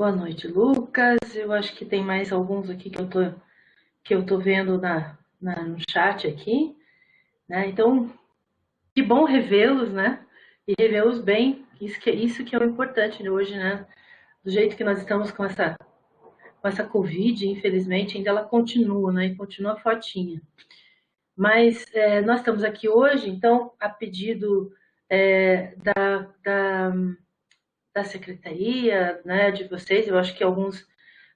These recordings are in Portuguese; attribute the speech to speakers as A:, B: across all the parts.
A: Boa noite, Lucas. Eu acho que tem mais alguns aqui que eu tô vendo no chat aqui, né? Então, que bom revê-los, né? E revê-los bem. Isso que é o importante hoje, né? Do jeito que nós estamos com essa Covid, infelizmente, ainda ela continua, né? E continua fortinha. Mas nós estamos aqui hoje, então, a pedido da secretaria, né, de vocês, eu acho que alguns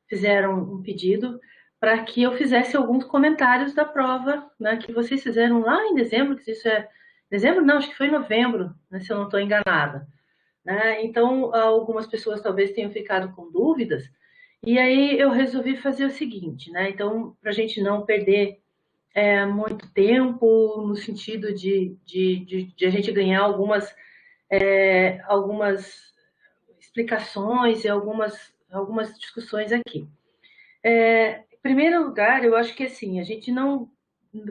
A: fizeram um pedido para que eu fizesse alguns comentários da prova, né, que vocês fizeram lá em dezembro, que isso é dezembro, não, acho que foi novembro, né, se eu não estou enganada, né? Então, algumas pessoas talvez tenham ficado com dúvidas, e aí eu resolvi fazer o seguinte, né? Então, para a gente não perder muito tempo, no sentido de a gente ganhar algumas explicações e algumas discussões aqui. Em primeiro lugar, eu acho que assim, a gente não.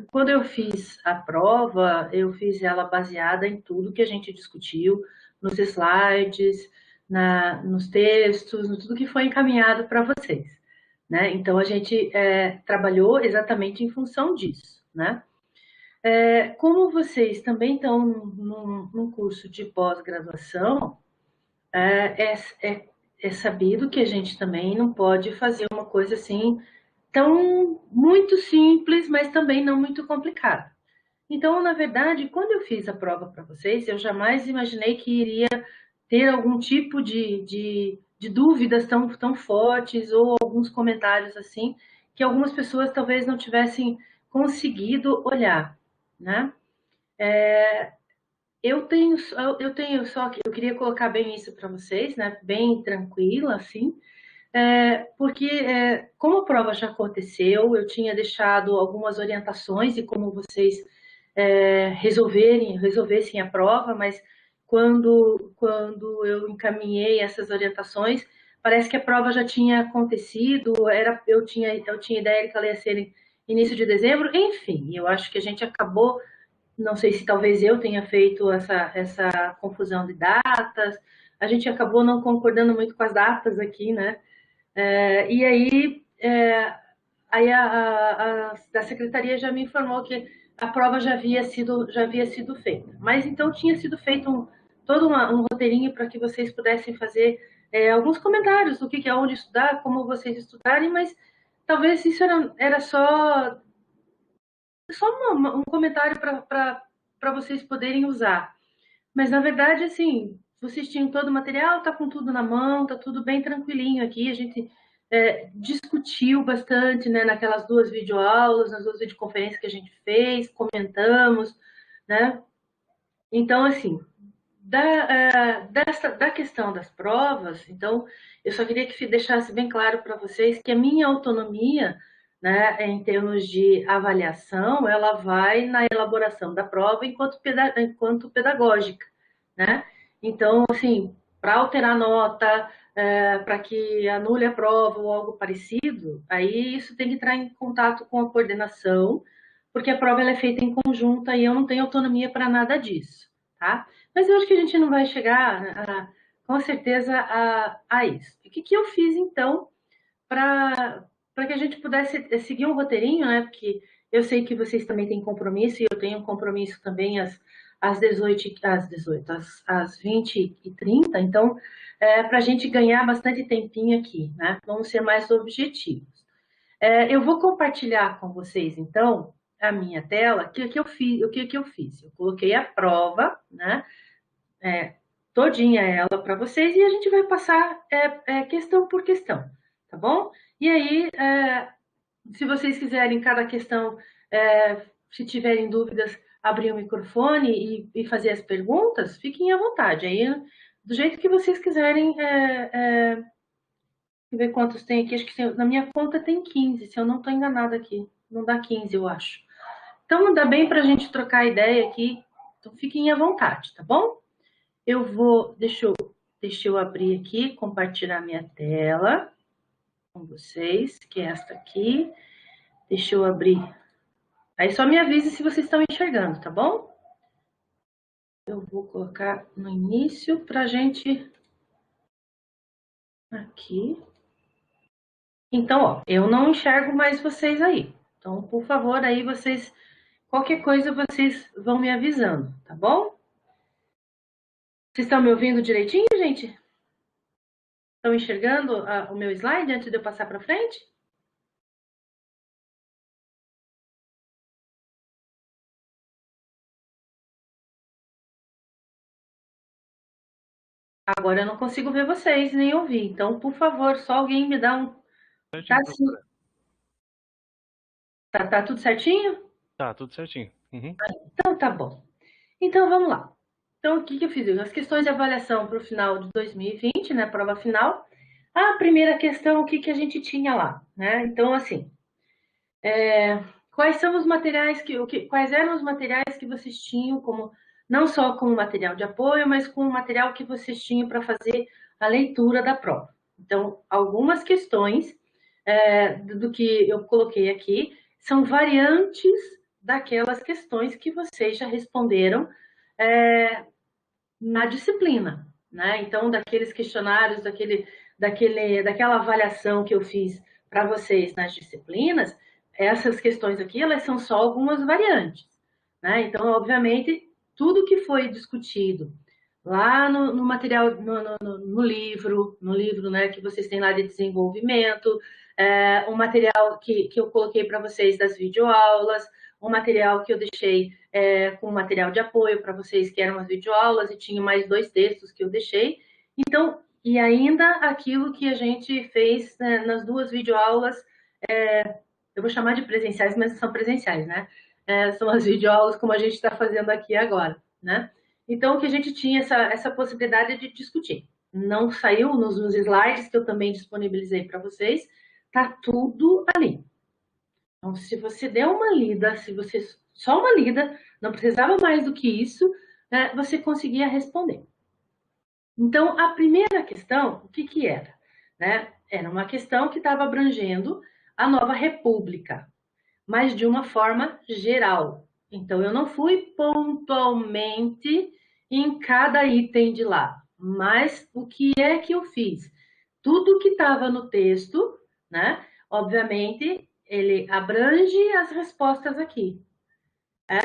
A: Quando eu fiz a prova, eu fiz ela baseada em tudo que a gente discutiu, nos slides, nos textos, no tudo que foi encaminhado para vocês. Né? Então, a gente trabalhou exatamente em função disso. Né? Como vocês também estão num curso de pós-graduação, é, é, é sabido que a gente também não pode fazer uma coisa assim tão muito simples, mas também não muito complicada. Então, na verdade, quando eu fiz a prova para vocês, eu jamais imaginei que iria ter algum tipo de dúvidas tão fortes ou alguns comentários assim que algumas pessoas talvez não tivessem conseguido olhar, né? Eu tenho só que eu queria colocar bem isso para vocês, né? Bem tranquila, assim, porque como a prova já aconteceu, eu tinha deixado algumas orientações e como vocês resolvessem a prova, mas quando eu encaminhei essas orientações, parece que a prova já tinha acontecido, eu tinha ideia que ela ia ser início de dezembro, enfim, eu acho que a gente acabou, não sei se talvez eu tenha feito essa confusão de datas, a gente acabou não concordando muito com as datas aqui, né? E aí a secretaria já me informou que a prova já havia sido feita. Mas então tinha sido feito todo um roteirinho para que vocês pudessem fazer alguns comentários do que é onde estudar, como vocês estudarem, mas talvez isso era só um comentário para vocês poderem usar. Mas na verdade, assim, vocês tinham todo o material, tá com tudo na mão, tá tudo bem tranquilinho aqui. A gente discutiu bastante, né, naquelas duas videoaulas, nas duas videoconferências que a gente fez, comentamos, né? Então, assim, da questão das provas, então, eu só queria que deixasse bem claro para vocês que a minha autonomia, né, em termos de avaliação, ela vai na elaboração da prova enquanto pedagógica, né? Então, assim, para alterar nota, para que anule a prova ou algo parecido, aí isso tem que entrar em contato com a coordenação, porque a prova ela é feita em conjunto e eu não tenho autonomia para nada disso, tá? Mas eu acho que a gente não vai chegar, com certeza, a isso. O que eu fiz, então, para que a gente pudesse seguir um roteirinho, né? Porque eu sei que vocês também têm compromisso e eu tenho um compromisso também às 18, às 20h30. Então, para a gente ganhar bastante tempinho aqui, né? Vamos ser mais objetivos. Eu vou compartilhar com vocês, então, a minha tela. O que eu fiz? Eu coloquei a prova, né? Todinha ela para vocês e a gente vai passar questão por questão, tá bom? E aí, se vocês quiserem cada questão, se tiverem dúvidas, abrir o microfone e fazer as perguntas, fiquem à vontade. Aí, do jeito que vocês quiserem, ver quantos tem aqui. Acho que na minha conta tem 15, se eu não estou enganada aqui. Não dá 15, eu acho. Então, dá bem para a gente trocar ideia aqui. Então, fiquem à vontade, tá bom? Deixa eu abrir aqui, compartilhar minha tela com vocês, que é esta aqui. Deixa eu abrir. Aí só me avise se vocês estão enxergando, tá bom? Eu vou colocar no início para a gente Aqui. Então, ó, eu não enxergo mais vocês aí. Então, por favor, aí vocês, qualquer coisa vocês vão me avisando, tá bom? Vocês estão me ouvindo direitinho, gente? Estão enxergando o meu slide antes de eu passar para frente? Agora eu não consigo ver vocês, nem ouvir. Então, por favor, só alguém me dá um. Tá,
B: Certinho, professora.
A: tá tudo certinho?
B: Tá, tudo certinho. Uhum.
A: Então, tá bom. Então, vamos lá. Então, o que eu fiz? As questões de avaliação para o final de 2020, né, prova final. A primeira questão, o que a gente tinha lá, né? Então, assim, quais são os materiais quais eram os materiais que vocês tinham como, não só como material de apoio, mas como material que vocês tinham para fazer a leitura da prova. Então, algumas questões do que eu coloquei aqui são variantes daquelas questões que vocês já responderam na disciplina, né? Então, daqueles questionários, daquela avaliação que eu fiz para vocês nas disciplinas, essas questões aqui, elas são só algumas variantes, né? Então, obviamente, tudo que foi discutido lá no material, no livro, né, que vocês têm lá de desenvolvimento, o material que eu coloquei para vocês das videoaulas, o material que eu deixei com material de apoio para vocês, que eram as videoaulas, e tinha mais 2 textos que eu deixei. Então, e ainda aquilo que a gente fez nas 2 videoaulas, eu vou chamar de presenciais, mas não são presenciais, né? São as videoaulas como a gente está fazendo aqui agora, né? Então, que a gente tinha essa possibilidade de discutir. Não saiu nos slides que eu também disponibilizei para vocês, tá tudo ali. Então, se você der uma lida, se você só uma lida, não precisava mais do que isso, né, você conseguia responder. Então, a primeira questão, o que era? Né? Era uma questão que estava abrangendo a nova república, mas de uma forma geral. Então, eu não fui pontualmente em cada item de lá, mas o que é que eu fiz? Tudo que estava no texto, né? Obviamente, ele abrange as respostas aqui.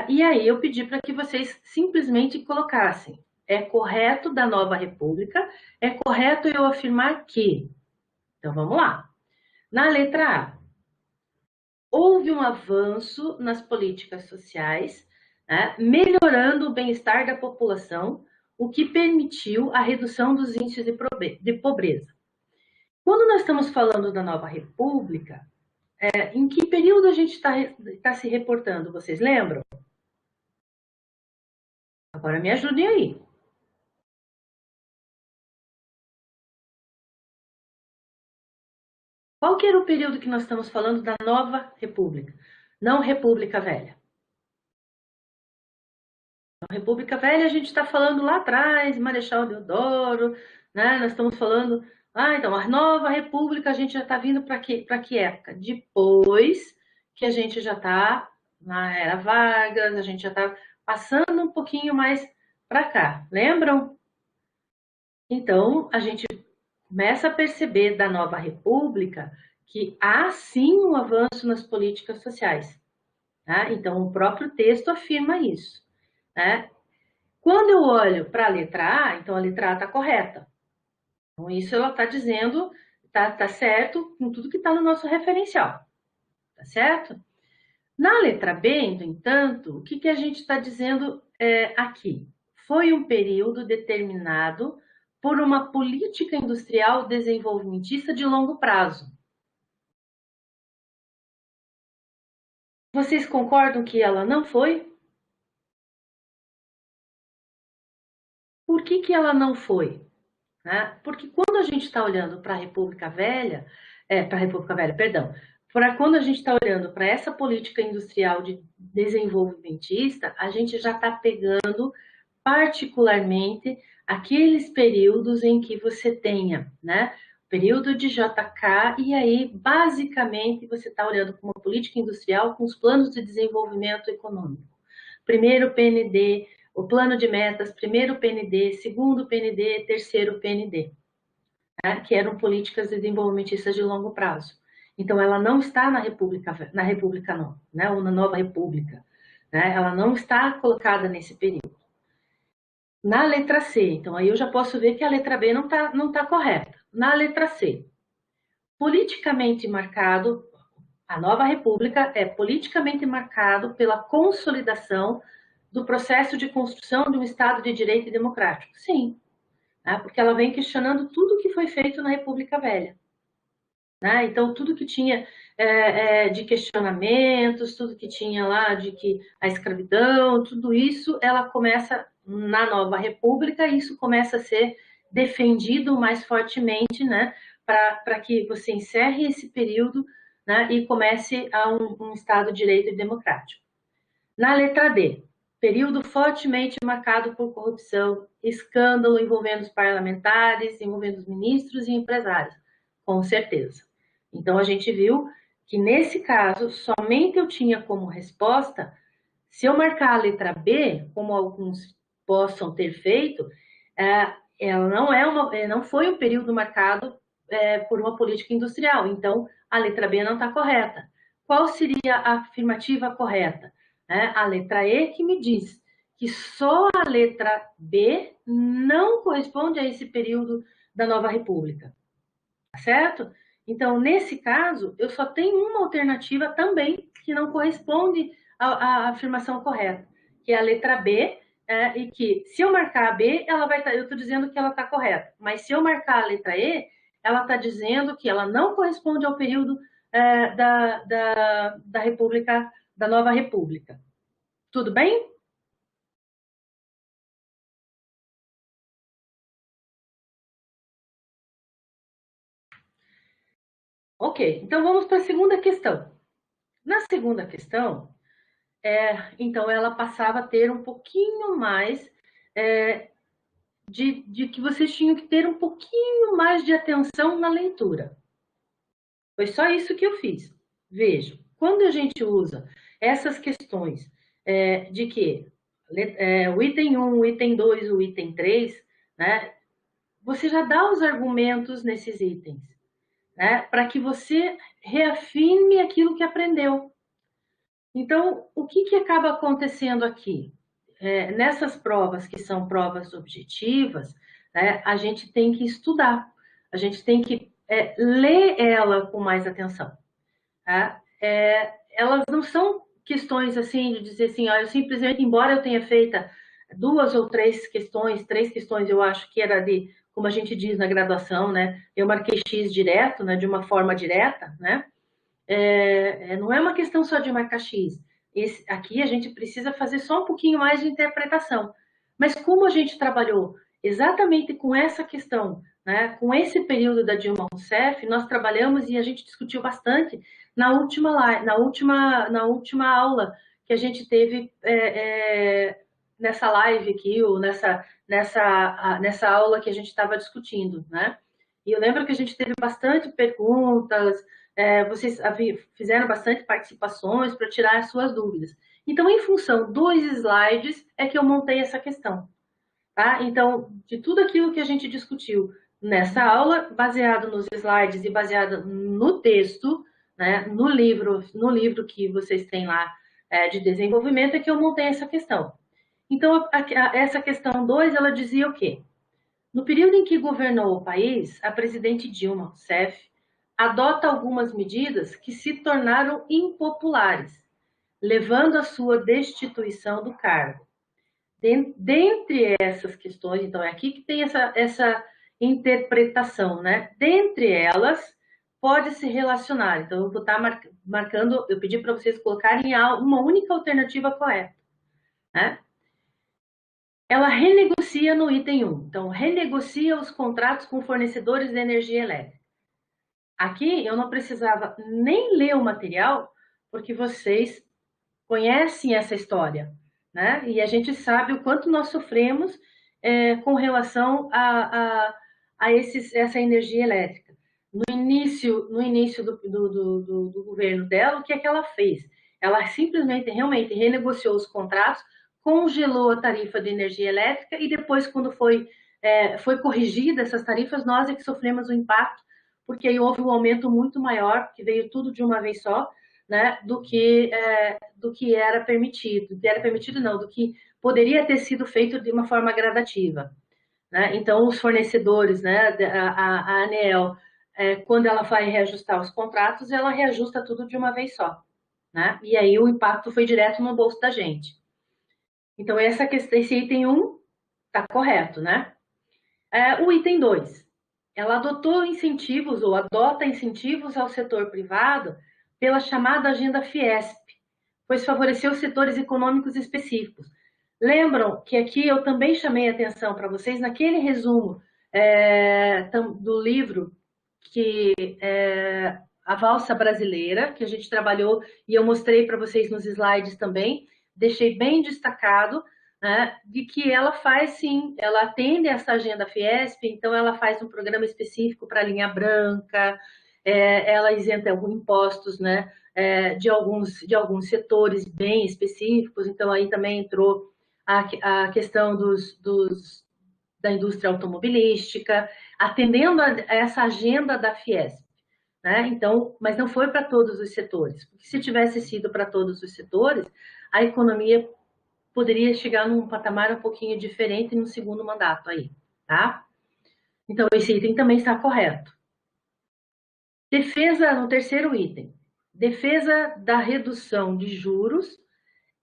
A: E aí eu pedi para que vocês simplesmente colocassem: é correto da nova república? É correto eu afirmar que? Então vamos lá. Na letra A, houve um avanço nas políticas sociais, né, melhorando o bem-estar da população, o que permitiu a redução dos índices de pobreza. Quando nós estamos falando da nova república, em que período a gente está se reportando? Vocês lembram? Agora me ajudem aí. Qual que era o período que nós estamos falando da nova república? Não República Velha. República Velha a gente está falando lá atrás, Marechal Deodoro, né? Nós estamos falando, então a nova República a gente já está vindo para que época? Depois que a gente já está na era Vargas, a gente já está passando um pouquinho mais para cá, lembram? Então a gente começa a perceber da nova República que há sim um avanço nas políticas sociais. Tá? Então o próprio texto afirma isso. Né? Quando eu olho para a letra A, então a letra A está correta. Então, isso ela está dizendo, tá certo com tudo que está no nosso referencial. Tá certo? Na letra B, no entanto, o que a gente está dizendo aqui? Foi um período determinado por uma política industrial desenvolvimentista de longo prazo. Vocês concordam que ela não foi? Por que ela não foi? Né? Porque quando a gente está olhando para a República Velha, para a República Velha, perdão, para quando a gente está olhando para essa política industrial de desenvolvimentista, a gente já está pegando particularmente aqueles períodos em que você tenha, né? Período de JK, e aí, basicamente, você está olhando para uma política industrial com os planos de desenvolvimento econômico. Primeiro PND, o plano de metas, primeiro PND, segundo PND, terceiro PND. né, que eram políticas desenvolvimentistas de longo prazo. Então, ela não está na República não, né, ou na Nova República, né, ela não está colocada nesse período. Na letra C, então aí eu já posso ver que a letra B não tá correta. Na letra C, politicamente marcado, a Nova República é politicamente marcado pela consolidação do processo de construção de um Estado de direito e democrático. Sim, né, porque ela vem questionando tudo que foi feito na República Velha. Né? Então, tudo que tinha de questionamentos, tudo que tinha lá de que a escravidão, tudo isso, ela começa na Nova República, e isso começa a ser defendido mais fortemente, né, para que você encerre esse período, né, e comece a um Estado de direito e democrático. Na letra D, período fortemente marcado por corrupção, escândalo envolvendo os parlamentares, envolvendo os ministros e empresários, com certeza. Então, a gente viu que, nesse caso, somente eu tinha como resposta, se eu marcar a letra B, como alguns possam ter feito, ela não foi um período marcado por uma política industrial. Então, a letra B não está correta. Qual seria a afirmativa correta? A letra E, que me diz que só a letra B não corresponde a esse período da Nova República. Certo? Então, nesse caso, eu só tenho uma alternativa também que não corresponde à afirmação correta, que é a letra B, e que, se eu marcar a B, ela vai estar, eu estou dizendo que ela está correta, mas se eu marcar a letra E, ela está dizendo que ela não corresponde ao período da República, da Nova República. Tudo bem? Ok, então vamos para a segunda questão. Na segunda questão, então ela passava a ter um pouquinho mais de que vocês tinham que ter um pouquinho mais de atenção na leitura. Foi só isso que eu fiz. Vejam, quando a gente usa essas questões de que o item 1, o item 2, o item 3, né, você já dá os argumentos nesses itens, né, para que você reafirme aquilo que aprendeu. Então, o que acaba acontecendo aqui? Nessas provas que são provas objetivas, né, a gente tem que estudar, a gente tem que ler ela com mais atenção. Tá? Elas não são questões assim de dizer assim, ó, eu simplesmente, embora eu tenha feito duas ou três questões eu acho que era de, como a gente diz na graduação, né, eu marquei X direto, né, de uma forma direta, né, não é uma questão só de marcar X. Aqui a gente precisa fazer só um pouquinho mais de interpretação. Mas como a gente trabalhou exatamente com essa questão, né, com esse período da Dilma Rousseff, nós trabalhamos e a gente discutiu bastante na última aula que a gente teve nessa live aqui, ou nessa aula que a gente estava discutindo, né? E eu lembro que a gente teve bastante perguntas, vocês fizeram bastante participações para tirar as suas dúvidas. Então, em função dos slides, é que eu montei essa questão. Tá? Então, de tudo aquilo que a gente discutiu nessa aula, baseado nos slides e baseado no texto, né, no livro que vocês têm lá de desenvolvimento, é que eu montei essa questão. Então, essa questão 2, ela dizia o quê? No período em que governou o país, a presidente Dilma Rousseff adota algumas medidas que se tornaram impopulares, levando à sua destituição do cargo. Dentre essas questões, então é aqui que tem essa interpretação, né? Dentre elas, pode se relacionar. Então, eu vou estar marcando, eu pedi para vocês colocarem uma única alternativa correta, né? Ela renegocia no item 1. Então, renegocia os contratos com fornecedores de energia elétrica. Aqui eu não precisava nem ler o material, porque vocês conhecem essa história, né? E a gente sabe o quanto nós sofremos com relação a essa energia elétrica. No início do governo dela, o que é que ela fez? Ela simplesmente, realmente, renegociou os contratos, congelou a tarifa de energia elétrica e depois, quando foi foi corrigida essas tarifas, nós é que sofremos o impacto, porque aí houve um aumento muito maior, que veio tudo de uma vez só, né, do que era permitido. Do que era permitido não, do que poderia ter sido feito de uma forma gradativa. Né? Então, os fornecedores, né, a ANEEL, quando ela vai reajustar os contratos, ela reajusta tudo de uma vez só. Né? E aí o impacto foi direto no bolso da gente. Então, esse item 1 está correto, né? O item 2, ela adotou incentivos ou adota incentivos ao setor privado pela chamada agenda Fiesp, pois favoreceu setores econômicos específicos. Lembram que aqui eu também chamei a atenção para vocês naquele resumo do livro que a valsa brasileira, que a gente trabalhou e eu mostrei para vocês nos slides também, deixei bem destacado, né, de que ela faz sim, ela atende essa agenda Fiesp, então ela faz um programa específico para a linha branca, ela isenta alguns impostos, né, de alguns setores bem específicos, então aí também entrou a questão da indústria automobilística, atendendo a essa agenda da Fiesp. Né? Então, mas não foi para todos os setores, porque se tivesse sido para todos os setores, a economia poderia chegar num patamar um pouquinho diferente no segundo mandato aí, tá? Então, esse item também está correto. Defesa, no terceiro item, defesa da redução de juros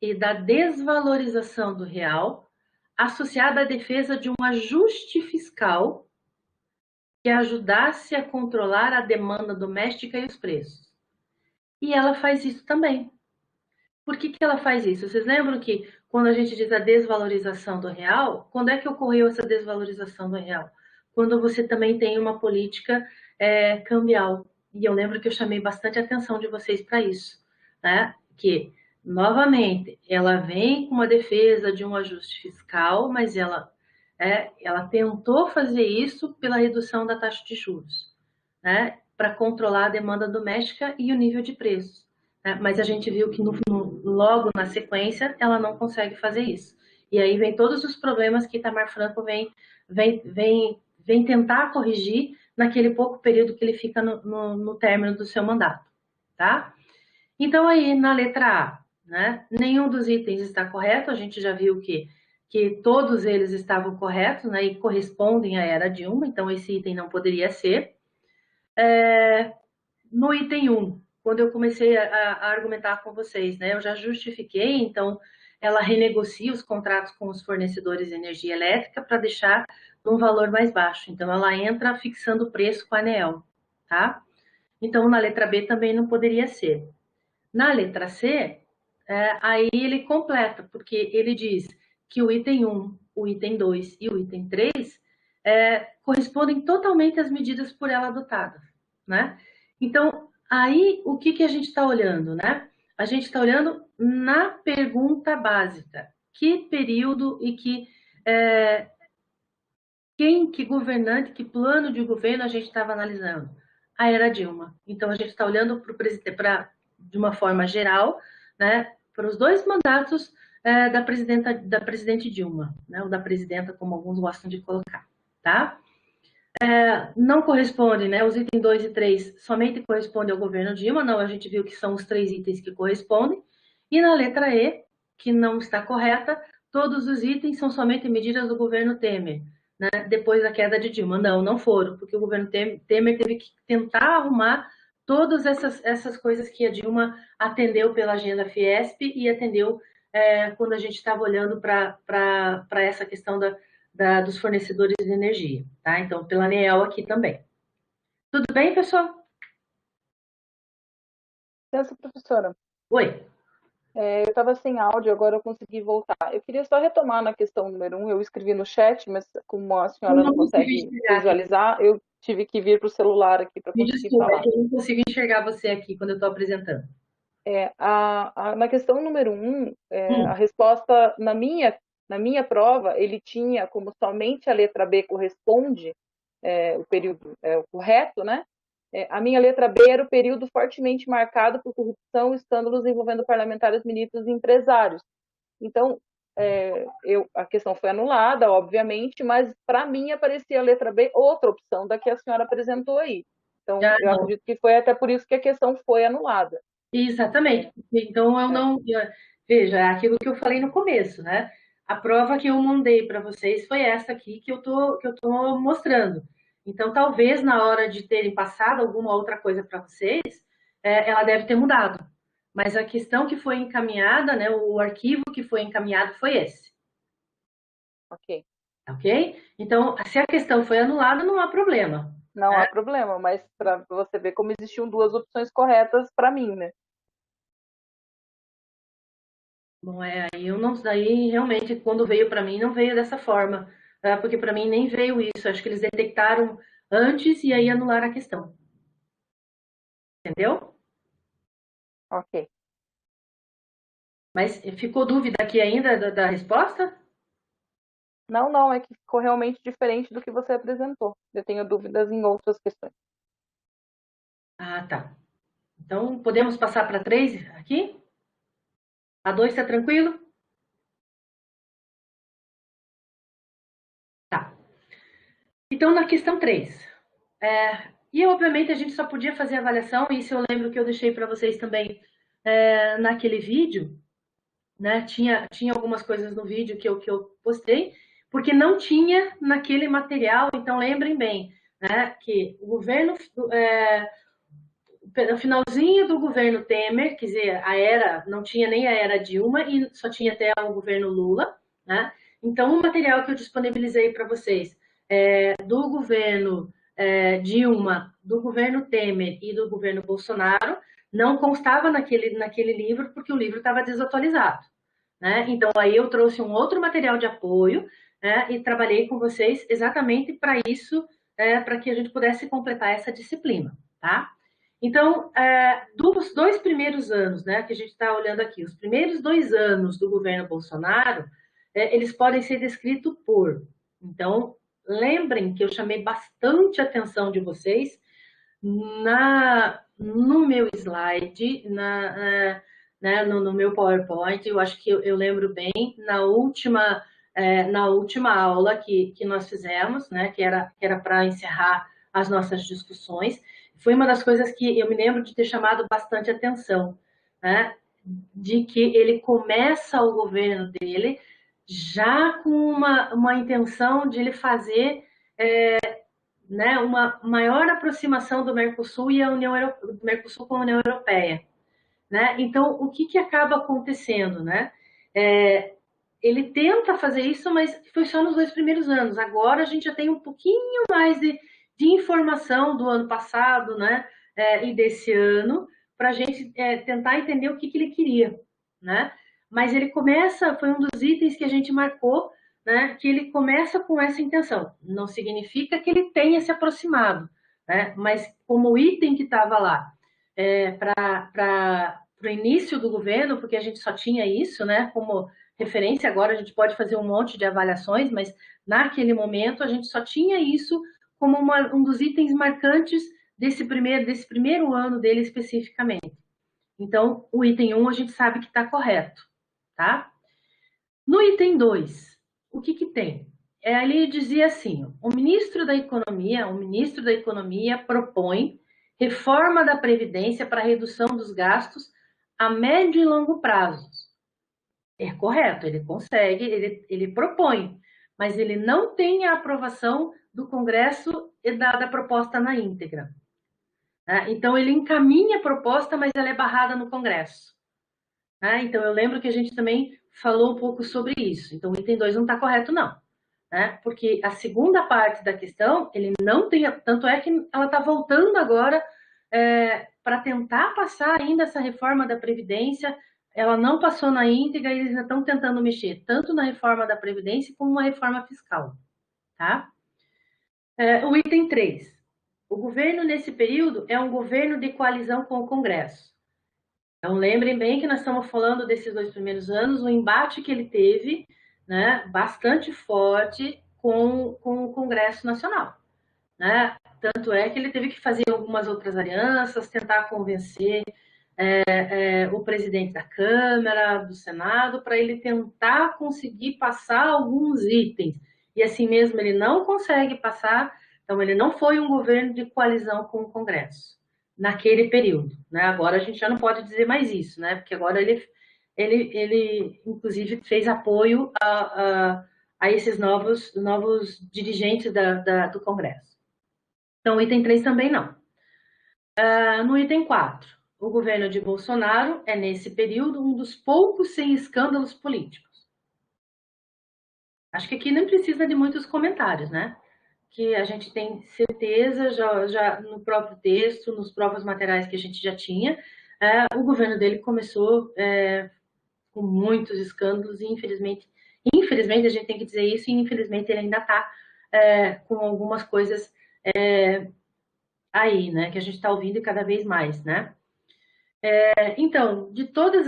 A: e da desvalorização do real, associada à defesa de um ajuste fiscal que ajudasse a controlar a demanda doméstica e os preços. E ela faz isso também. Por que ela faz isso? Vocês lembram que quando a gente diz a desvalorização do real, quando é que ocorreu essa desvalorização do real? Quando você também tem uma política cambial. E eu lembro que eu chamei bastante a atenção de vocês para isso, né? Que, novamente, ela vem com uma defesa de um ajuste fiscal, mas ela tentou fazer isso pela redução da taxa de juros, né? Para controlar a demanda doméstica e o nível de preços. Né? Mas a gente viu que logo na sequência ela não consegue fazer isso. E aí vem todos os problemas que Itamar Franco vem tentar corrigir naquele pouco período que ele fica no término do seu mandato. Tá? Então aí na letra A, né, nenhum dos itens está correto, a gente já viu que todos eles estavam corretos, né, e correspondem à era Dilma, então esse item não poderia ser. No item 1, quando eu comecei a argumentar com vocês, né, eu já justifiquei, então ela renegocia os contratos com os fornecedores de energia elétrica para deixar num valor mais baixo. Então ela entra fixando o preço com a ANEEL, tá? Então na letra B também não poderia ser. Na letra C, aí ele completa, porque ele diz que o item 1, o item 2 e o item 3 correspondem totalmente às medidas por ela adotadas, né? Então, aí o que a gente está olhando, né? A gente está olhando na pergunta básica: que período e que governante, que plano de governo a gente estava analisando? A era Dilma. Então, a gente está olhando para o presidente, de uma forma geral, né, para os dois mandatos da presidente Dilma, né, ou da presidenta, como alguns gostam de colocar, tá? Não corresponde, né? Os itens 2 e 3 somente correspondem ao governo Dilma, não, a gente viu que são os 3 itens que correspondem. E na letra E, que não está correta, todos os itens são somente medidas do governo Temer, né? Depois da queda de Dilma. Não, não foram, porque o governo Temer teve que tentar arrumar todas essas coisas que a Dilma atendeu pela agenda Fiesp e atendeu quando a gente estava olhando para essa questão dos fornecedores de energia, tá? Então, pela ANEEL aqui também. Tudo bem, pessoal?
C: Essa professora.
A: Oi.
C: Eu estava sem áudio, agora eu consegui voltar. Eu queria só retomar na questão número 1, eu escrevi no chat, mas como a senhora não consegue visualizar, eu tive que vir para o celular aqui para conseguir
A: desculpa,
C: falar.
A: é que eu não consigo enxergar você aqui quando eu estou apresentando.
C: Na questão número 1, a resposta, na minha prova, ele tinha como somente a letra B corresponde, o período correto, né? A minha letra B era o período fortemente marcado por corrupção e escândalos envolvendo parlamentares, ministros e empresários. Então, a questão foi anulada, obviamente, mas para mim aparecia a letra B, outra opção da que a senhora apresentou aí. Então,
A: Ah,
C: eu
A: não.
C: acredito que foi até por isso que a questão foi anulada.
A: Exatamente. Então, eu
C: É,
A: não. Veja, é aquilo que eu falei no começo, né? A prova que eu mandei para vocês foi essa aqui que eu tô mostrando. Então, talvez na hora de terem passado alguma outra coisa para vocês, ela deve ter mudado. Mas a questão que foi encaminhada, né? O arquivo que foi encaminhado foi esse.
C: ok.
A: Ok? Então, se a questão foi anulada, não há problema.
C: Não há problema, mas para você ver como existiam duas opções corretas para mim, né?
A: Bom, aí eu não, daí realmente quando veio para mim não veio dessa forma, tá? Porque para mim nem veio isso. Acho que eles detectaram antes e aí anularam a questão, entendeu?
C: Ok.
A: Mas ficou dúvida aqui ainda da resposta?
C: Não, não, é que ficou realmente diferente do que você apresentou. Eu tenho dúvidas em outras questões.
A: Ah, tá. Então podemos passar para 3 aqui? A 2 está tranquilo? Tá. Então na questão 3. E obviamente a gente só podia fazer avaliação, e isso eu lembro que eu deixei para vocês também naquele vídeo, né? Tinha algumas coisas no vídeo que eu postei, porque não tinha naquele material. Então, lembrem bem, né, que o governo, no finalzinho do governo Temer, quer dizer, não tinha nem a era Dilma e só tinha até o governo Lula, né? Então, o material que eu disponibilizei para vocês do governo Dilma, do governo Temer e do governo Bolsonaro não constava naquele livro, porque o livro estava desatualizado. Né? Então, aí eu trouxe um outro material de apoio, né, e trabalhei com vocês exatamente para isso, para que a gente pudesse completar essa disciplina. Tá? Então, dos 2 primeiros anos, né, que a gente está olhando aqui, os primeiros 2 anos do governo Bolsonaro, eles podem ser descritos por. Então, lembrem que eu chamei bastante a atenção de vocês no meu slide, né, no meu PowerPoint. Eu acho que eu lembro bem na última aula que nós fizemos, né, que era para encerrar as nossas discussões. Foi uma das coisas que eu me lembro de ter chamado bastante atenção, né, de que ele começa o governo dele já com uma intenção de ele fazer né, uma maior aproximação do Mercosul e a do Mercosul com a União Europeia, né? Então, o que acaba acontecendo, né? Ele tenta fazer isso, mas foi só nos 2 primeiros anos. Agora a gente já tem um pouquinho mais de informação do ano passado, né? E desse ano, para a gente tentar entender o que ele queria, né? Mas ele começa, foi um dos itens que a gente marcou, né? Que ele começa com essa intenção. Não significa que ele tenha se aproximado, né? Mas como o item que estava lá para o início do governo, porque a gente só tinha isso, né? Como referência. Agora a gente pode fazer um monte de avaliações, mas naquele momento a gente só tinha isso como um dos itens marcantes desse primeiro ano dele especificamente. Então, o item 1 a gente sabe que está correto, tá? No item 2, o que tem? Ali dizia assim: o ministro da Economia propõe reforma da Previdência para redução dos gastos a médio e longo prazos. É correto, ele consegue, ele propõe, mas ele não tem a aprovação do Congresso e da proposta na íntegra. Né? Então, ele encaminha a proposta, mas ela é barrada no Congresso. Né? Então, eu lembro que a gente também falou um pouco sobre isso. Então, o item 2 não está correto, não. Né? Porque a segunda parte da questão, ele não tem. Tanto é que ela está voltando agora para tentar passar ainda essa reforma da Previdência. Ela não passou na íntegra e eles ainda estão tentando mexer tanto na reforma da Previdência como na reforma fiscal. Tá? O item 3. O governo, nesse período, é um governo de coalizão com o Congresso. Então, lembrem bem que nós estamos falando desses 2 primeiros anos, o embate que ele teve, né, bastante forte com o Congresso Nacional. Né? Tanto é que ele teve que fazer algumas outras alianças, tentar convencer o presidente da Câmara, do Senado, para ele tentar conseguir passar alguns itens. E assim mesmo ele não consegue passar, então ele não foi um governo de coalizão com o Congresso, naquele período. Né? Agora a gente já não pode dizer mais isso, né? Porque agora ele inclusive, fez apoio a esses novos dirigentes do Congresso. Então, o item 3 também não. No item 4, o governo de Bolsonaro é, nesse período, um dos poucos sem escândalos políticos. Acho que aqui nem precisa de muitos comentários, né? Que a gente tem certeza, já no próprio texto, nos próprios materiais que a gente já tinha, o governo dele começou com muitos escândalos e, infelizmente a gente tem que dizer isso, e infelizmente ele ainda está com algumas coisas aí, né, que a gente está ouvindo cada vez mais, né? Então, de todos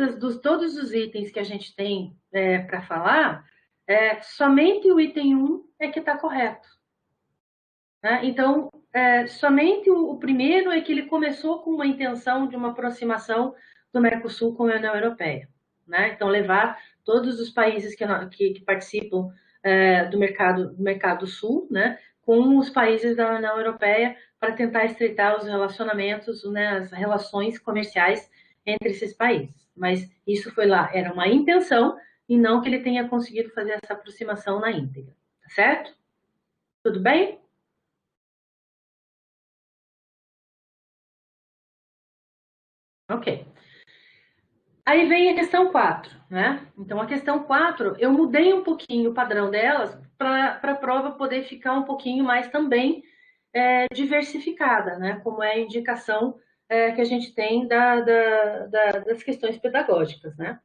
A: os itens que a gente tem para falar, somente o item 1 é que está correto. Né? Então, somente o primeiro é que ele começou com uma intenção de uma aproximação do Mercosul com a União Europeia. Né? Então, levar todos os países que participam do mercado sul, né, com os países da União Europeia, para tentar estreitar os relacionamentos, né, as relações comerciais entre esses países. Mas isso era uma intenção, e não que ele tenha conseguido fazer essa aproximação na íntegra. Tá certo? Tudo bem? Ok. Aí vem a questão 4, né? Então, a questão 4, eu mudei um pouquinho o padrão delas para a prova poder ficar um pouquinho mais também diversificada, né? Como é a indicação que a gente tem das questões pedagógicas, né?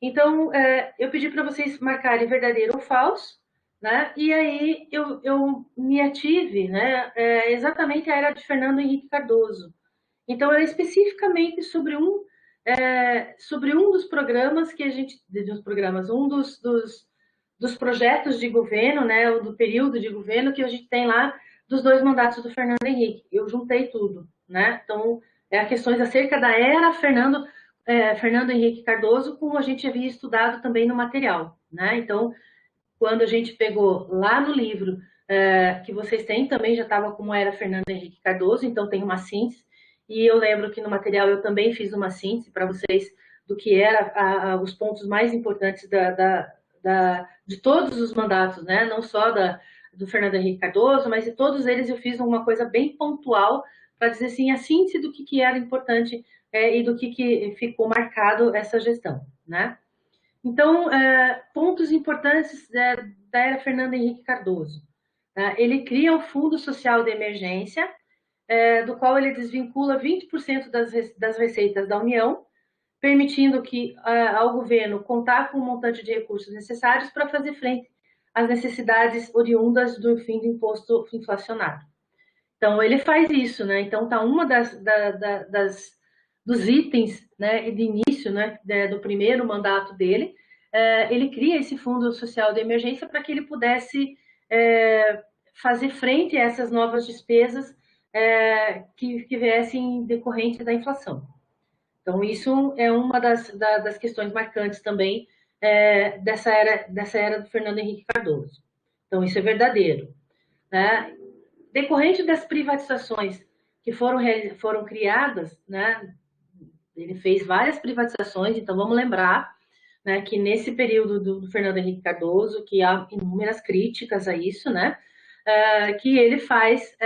A: Então, eu pedi para vocês marcarem verdadeiro ou falso, né? E aí eu me ative, né? Exatamente a era de Fernando Henrique Cardoso. Então, é especificamente sobre um dos programas que a gente, dos projetos de governo, né, ou do período de governo que a gente tem lá dos 2 mandatos do Fernando Henrique. Eu juntei tudo, né? Então, questões acerca da era Fernando Henrique Cardoso, como a gente havia estudado também no material, né? Então, quando a gente pegou lá no livro que vocês têm, também já estava como era Fernando Henrique Cardoso, então tem uma síntese. E eu lembro que no material eu também fiz uma síntese para vocês do que era os pontos mais importantes de todos os mandatos, né? Não só do Fernando Henrique Cardoso, mas de todos eles eu fiz uma coisa bem pontual para dizer assim, a síntese do que era importante e do que ficou marcado essa gestão, né? Então, pontos importantes da era Fernando Henrique Cardoso. Ele cria o Fundo Social de Emergência, do qual ele desvincula 20% das receitas da União, permitindo ao governo contar com o montante de recursos necessários para fazer frente às necessidades oriundas do fim do imposto inflacionário. Então, ele faz isso, né? Então, está uma dos itens, né, de início, né, do primeiro mandato dele. Ele cria esse Fundo Social de Emergência para que ele pudesse fazer frente a essas novas despesas que viessem decorrente da inflação. Então, isso é uma das questões marcantes também dessa era do Fernando Henrique Cardoso. Então, isso é verdadeiro. Né? Decorrente das privatizações que foram criadas, né? Ele fez várias privatizações, então vamos lembrar, né, que nesse período do Fernando Henrique Cardoso, que há inúmeras críticas a isso, né, que ele faz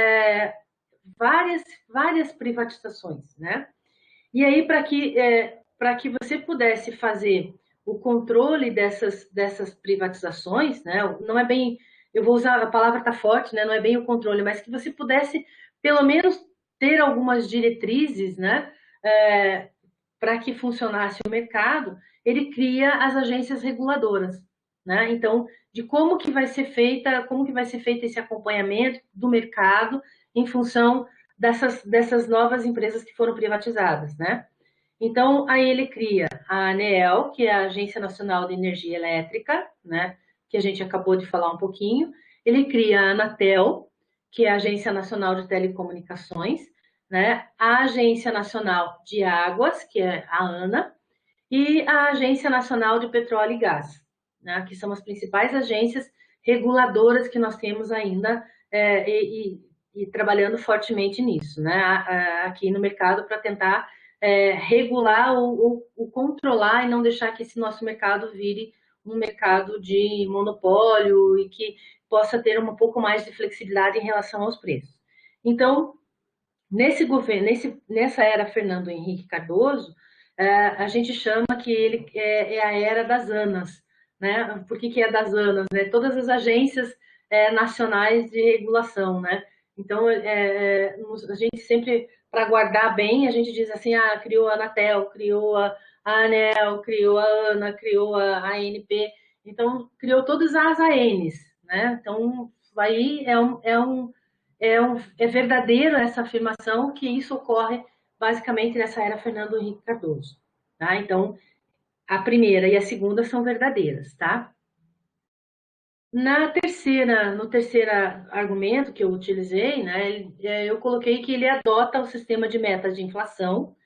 A: várias privatizações, né? E aí, para que você pudesse fazer o controle dessas privatizações, né, não é bem, eu vou usar, a palavra está forte, né, não é bem o controle, mas que você pudesse, pelo menos, ter algumas diretrizes, né, para que funcionasse o mercado, ele cria as agências reguladoras, né? Então, de como que vai ser feito esse acompanhamento do mercado em função dessas novas empresas que foram privatizadas, né? Então, aí ele cria a ANEEL, que é a Agência Nacional de Energia Elétrica, né? Que a gente acabou de falar um pouquinho. Ele cria a Anatel, que é a Agência Nacional de Telecomunicações, né, a Agência Nacional de Águas, que é a ANA, e a Agência Nacional de Petróleo e Gás, né, que são as principais agências reguladoras que nós temos ainda e trabalhando fortemente nisso, né, aqui no mercado para tentar regular ou controlar e não deixar que esse nosso mercado vire um mercado de monopólio e que possa ter um pouco mais de flexibilidade em relação aos preços. Então, nesse governo, nessa era Fernando Henrique Cardoso, a gente chama que ele é a era das ANAs, né? Por que é das ANAs, né? Todas as agências nacionais de regulação, né? Então, a gente sempre, para guardar bem, a gente diz assim, criou a Anatel, criou a ANEEL, criou a ANA, criou a ANP, então, criou todas as ANs, né? Então, aí é verdadeiro essa afirmação que isso ocorre basicamente nessa era Fernando Henrique Cardoso, tá? Então, a primeira e a segunda são verdadeiras, tá? No terceiro argumento que eu utilizei, né, eu coloquei que ele adota o sistema de metas de inflação,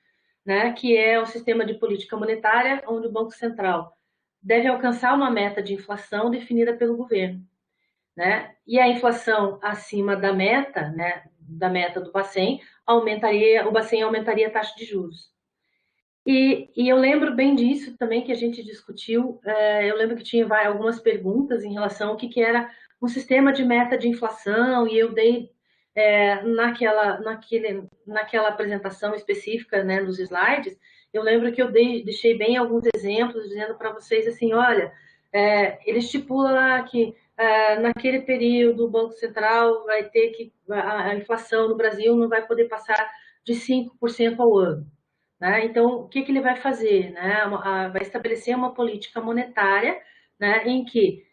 A: né, que é o sistema de política monetária, onde o Banco Central deve alcançar uma meta de inflação definida pelo governo, né? E a inflação acima da meta, né, da meta do Bacen, o Bacen aumentaria a taxa de juros. E eu lembro bem disso também que a gente discutiu. Eu lembro que tinha algumas perguntas em relação ao que era um sistema de meta de inflação, e eu dei naquela apresentação específica, né, nos slides, eu lembro que eu deixei bem alguns exemplos, dizendo para vocês assim, olha, ele estipula lá que naquele período o Banco Central vai ter que, a inflação no Brasil não vai poder passar de 5% ao ano. Né? Então, o que ele vai fazer? Né? Vai estabelecer uma política monetária, né, em que,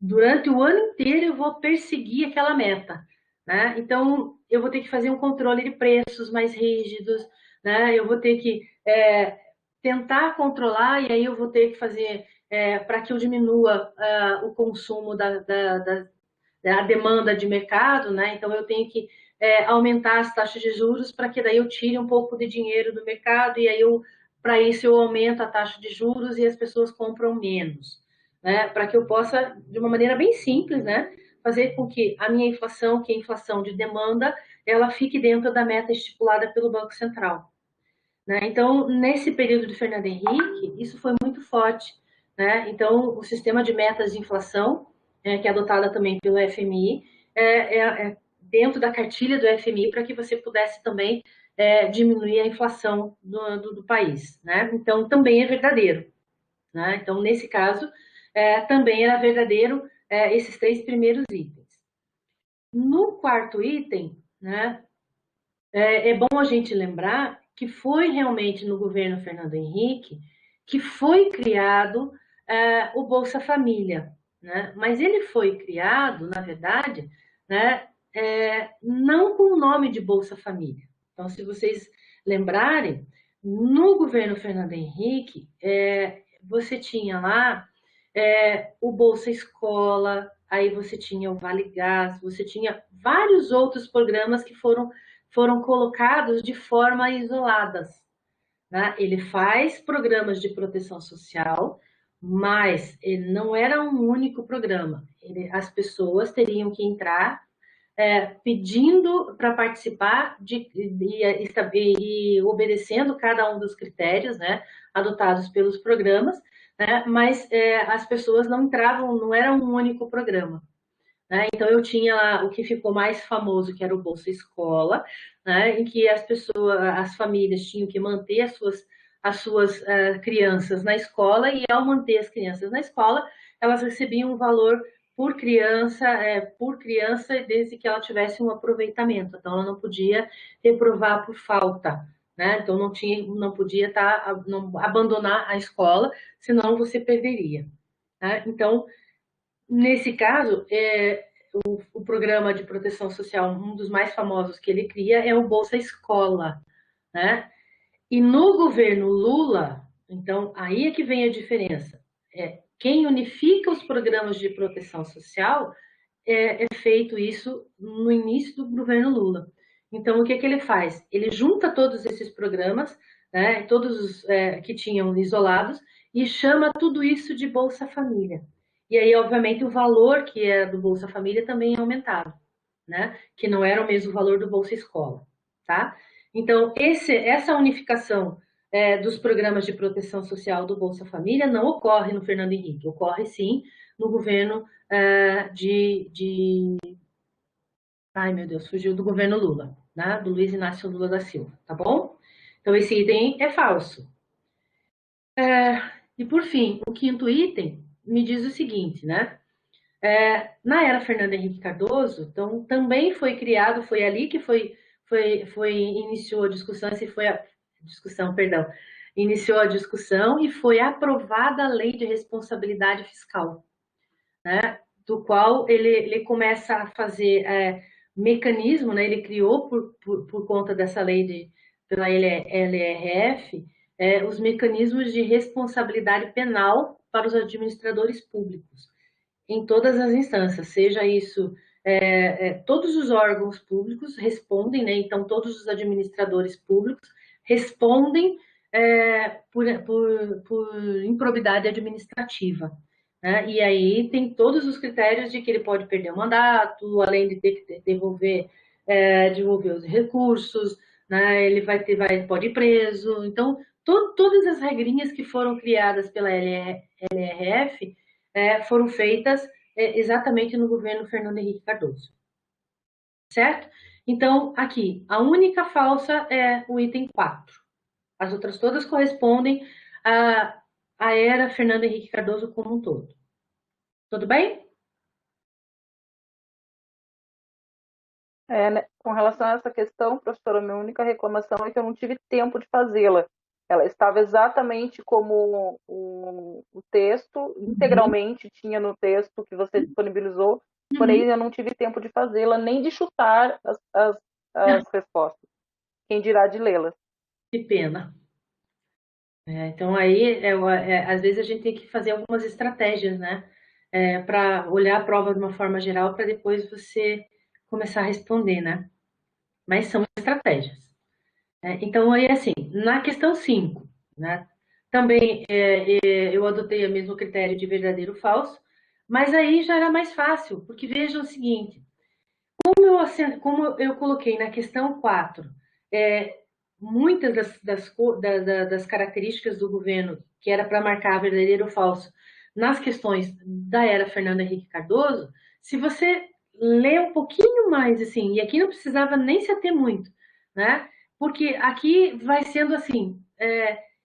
A: durante o ano inteiro, eu vou perseguir aquela meta. Né? Então, eu vou ter que fazer um controle de preços mais rígidos, né? Eu vou ter que tentar controlar, e aí eu vou ter que fazer para que eu diminua o consumo da demanda de mercado, né? Então, eu tenho que aumentar as taxas de juros para que daí eu tire um pouco de dinheiro do mercado, e aí para isso eu aumento a taxa de juros e as pessoas compram menos, né? Para que eu possa, de uma maneira bem simples, né, fazer com que a minha inflação, que é a inflação de demanda, ela fique dentro da meta estipulada pelo Banco Central. Né? Então, nesse período de Fernando Henrique, isso foi muito forte. Né? Então, o sistema de metas de inflação, que é adotada também pelo FMI, dentro da cartilha do FMI, para que você pudesse também diminuir a inflação do país. Né? Então, também é verdadeiro. Né? Então, nesse caso, também era verdadeiro esses três primeiros itens. No quarto item, né, é bom a gente lembrar que foi realmente no governo Fernando Henrique que foi criado o Bolsa Família, né? Mas ele foi criado, na verdade, né, não com o nome de Bolsa Família. Então, se vocês lembrarem, no governo Fernando Henrique, você tinha lá o Bolsa Escola, aí você tinha o Vale Gás, você tinha vários outros programas que foram colocados de forma isoladas. Né? Ele faz programas de proteção social, mas ele não era um único programa. As pessoas teriam que entrar pedindo para participar e obedecendo cada um dos critérios, né, adotados pelos programas, né, mas as pessoas não entravam, não era um único programa. Né? Então, eu tinha lá o que ficou mais famoso, que era o Bolsa Escola, né? Em que as famílias tinham que manter as suas crianças na escola, e ao manter as crianças na escola, elas recebiam um valor por criança, desde que ela tivesse um aproveitamento. Então, ela não podia reprovar por falta. Né? Então, não podia não abandonar a escola, senão você perderia. Né? Então, nesse caso, o programa de proteção social, um dos mais famosos que ele cria, é o Bolsa Escola. Né? E no governo Lula, então, aí é que vem a diferença. Quem unifica os programas de proteção social feito isso no início do governo Lula. Então, o que ele faz? Ele junta todos esses programas, né, todos os que tinham isolados, e chama tudo isso de Bolsa Família. E aí, obviamente, o valor que é do Bolsa Família também é aumentado, né? Que não era o mesmo valor do Bolsa Escola, tá? Então, essa unificação dos programas de proteção social do Bolsa Família não ocorre no Fernando Henrique, ocorre sim no governo ai meu Deus, fugiu do governo Lula, né? Do Luiz Inácio Lula da Silva, tá bom? Então, esse item é falso. E por fim, o quinto item me diz o seguinte, né? Na era Fernando Henrique Cardoso, então também foi criado, foi ali que iniciou a discussão, iniciou a discussão e foi aprovada a lei de responsabilidade fiscal, né? Do qual ele começa a fazer mecanismo, né? Ele criou por conta dessa lei pela LRF, os mecanismos de responsabilidade penal para os administradores públicos em todas as instâncias, seja isso, todos os órgãos públicos respondem, né? Então todos os administradores públicos respondem por improbidade administrativa, né? E aí tem todos os critérios de que ele pode perder o mandato, além de ter que devolver os recursos, né? Ele pode ir preso. Então, todas as regrinhas que foram criadas pela LRF foram feitas exatamente no governo Fernando Henrique Cardoso. Certo? Então, aqui, a única falsa é o item 4. As outras todas correspondem à era Fernando Henrique Cardoso como um todo. Tudo bem?
C: Né, com relação a essa questão, professora, minha única reclamação é que eu não tive tempo de fazê-la. Ela estava exatamente como o texto, integralmente tinha no texto que você disponibilizou, porém eu não tive tempo de fazê-la, nem de chutar as respostas. Quem dirá de lê-las?
A: Que pena. Então aí, às vezes a gente tem que fazer algumas estratégias, né? Para olhar a prova de uma forma geral, para depois você começar a responder, né? Mas são estratégias. Então, aí, assim, na questão 5, né? Também eu adotei o mesmo critério de verdadeiro ou falso, mas aí já era mais fácil, porque vejam o seguinte, como eu coloquei na questão 4, muitas das características do governo, que era para marcar verdadeiro ou falso, nas questões da era Fernando Henrique Cardoso, se você lê um pouquinho mais, assim, e aqui não precisava nem se ater muito, né? Porque aqui vai sendo assim,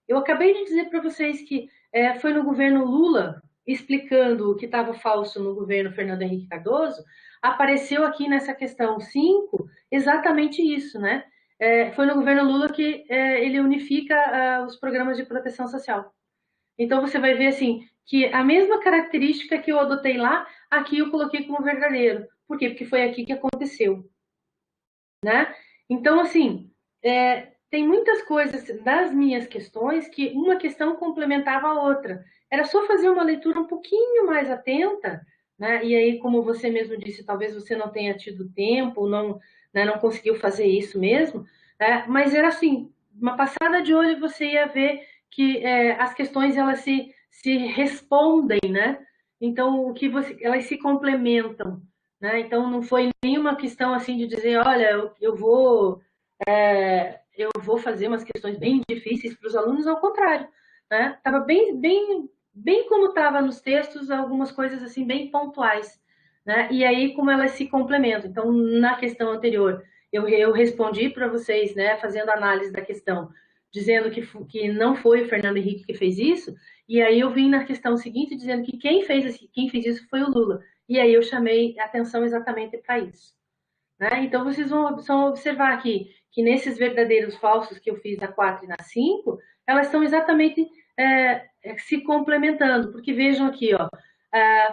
A: eu acabei de dizer para vocês que foi no governo Lula, explicando o que estava falso no governo Fernando Henrique Cardoso, apareceu aqui nessa questão 5 exatamente isso, né? Foi no governo Lula que ele unifica os programas de proteção social. Então você vai ver assim que a mesma característica que eu adotei lá, aqui eu coloquei como verdadeiro. Por quê? Porque foi aqui que aconteceu, né? Então assim, tem muitas coisas das minhas questões que uma questão complementava a outra. Era só fazer uma leitura um pouquinho mais atenta, né? E aí, como você mesmo disse, talvez você não tenha tido tempo, não, né, não conseguiu fazer isso mesmo, mas era assim, uma passada de olho você ia ver que as questões elas se respondem, né? Então, elas se complementam, né? Então, não foi nenhuma questão assim de dizer, olha, eu vou fazer umas questões bem difíceis para os alunos, ao contrário, né? Estava bem como estava nos textos, algumas coisas assim bem pontuais, né? E aí como elas se complementam. Então, na questão anterior, eu respondi para vocês, né, fazendo análise da questão, dizendo que não foi o Fernando Henrique que fez isso, e aí eu vim na questão seguinte dizendo que quem fez isso foi o Lula. E aí eu chamei a atenção exatamente para isso. Né? Então, vocês vão observar aqui que nesses verdadeiros falsos que eu fiz na 4 e na 5, elas estão exatamente se complementando, porque vejam aqui, ó,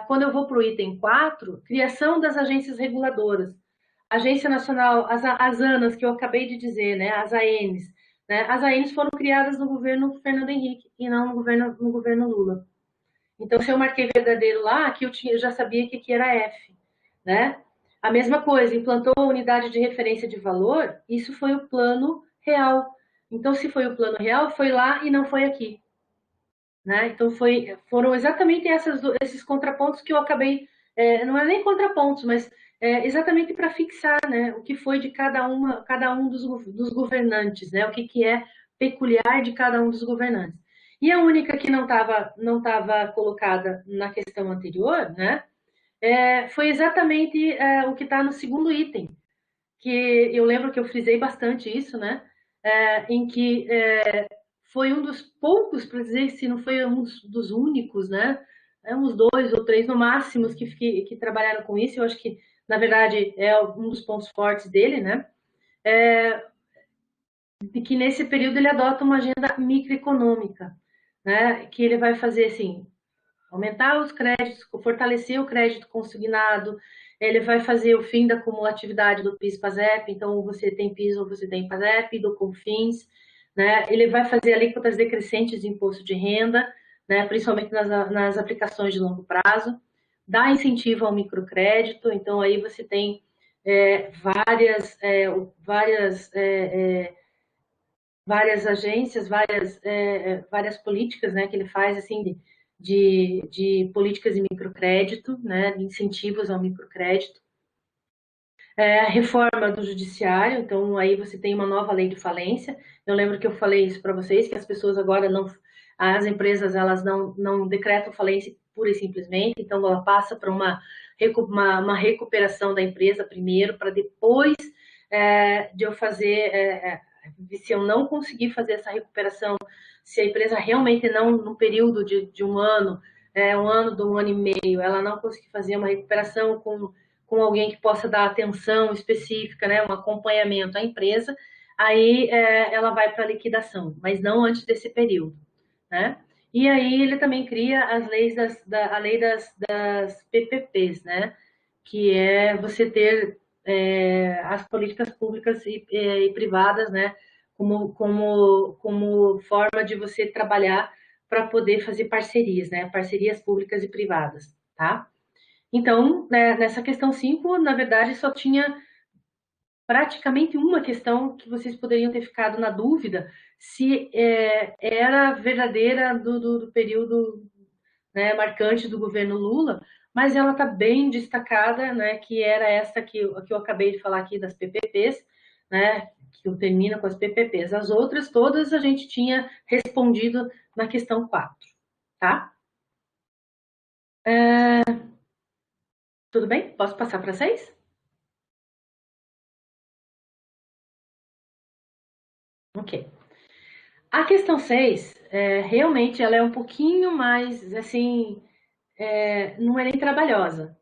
A: quando eu vou para o item 4, criação das agências reguladoras. Agência Nacional, as ANAs, que eu acabei de dizer, né, as ANs. Né, as ANs foram criadas no governo Fernando Henrique e não no governo Lula. Então, se eu marquei verdadeiro lá, aqui eu já sabia que aqui era F. Né? A mesma coisa, implantou a unidade de referência de valor, isso foi o plano real. Então, se foi o plano real, foi lá e não foi aqui. Né? Então, foram exatamente esses contrapontos que eu acabei, não é nem contrapontos, mas exatamente para fixar, né, o que foi de cada um dos governantes, né, o que é peculiar de cada um dos governantes. E a única que não tava colocada na questão anterior, né, foi exatamente o que está no segundo item, que eu lembro que eu frisei bastante isso, né, em que foi um dos poucos, para dizer se não foi um dos únicos, né? Uns 2 ou 3 no máximo que trabalharam com isso. Eu acho que, na verdade, é um dos pontos fortes dele, né? De que nesse período ele adota uma agenda microeconômica, né? Que ele vai fazer assim, aumentar os créditos, fortalecer o crédito consignado, ele vai fazer o fim da cumulatividade do PIS/PASEP, então você tem PIS ou você tem PASEP, do CONFINS, né? Ele vai fazer alíquotas decrescentes de imposto de renda, né? Principalmente nas aplicações de longo prazo, dá incentivo ao microcrédito, então aí você tem várias agências, várias políticas, né, que ele faz assim de políticas de microcrédito, né, de incentivos ao microcrédito. A reforma do judiciário, então aí você tem uma nova lei de falência. Eu lembro que eu falei isso para vocês, que as pessoas agora as empresas elas não decretam falência pura e simplesmente, então ela passa para uma recuperação da empresa primeiro, para depois de eu fazer, se eu não conseguir fazer essa recuperação, se a empresa realmente não, no período de um ano, um ano e meio, ela não conseguir fazer uma recuperação com alguém que possa dar atenção específica, né, um acompanhamento à empresa, aí ela vai para a liquidação, mas não antes desse período, né? E aí ele também cria as leis a lei das PPPs, né? Que é você ter as políticas públicas e privadas, né? Como forma de você trabalhar para poder fazer parcerias, né? Parcerias públicas e privadas, tá? Então, né, nessa questão 5, na verdade, só tinha praticamente uma questão que vocês poderiam ter ficado na dúvida se era verdadeira do período, né, marcante do governo Lula, mas ela está bem destacada, né, que era essa que eu acabei de falar aqui das PPPs, né, que termina com as PPPs. As outras todas a gente tinha respondido na questão 4, tá? Tudo bem? Posso passar para 6? Ok. A questão 6, realmente, ela é um pouquinho mais, assim, não é nem trabalhosa.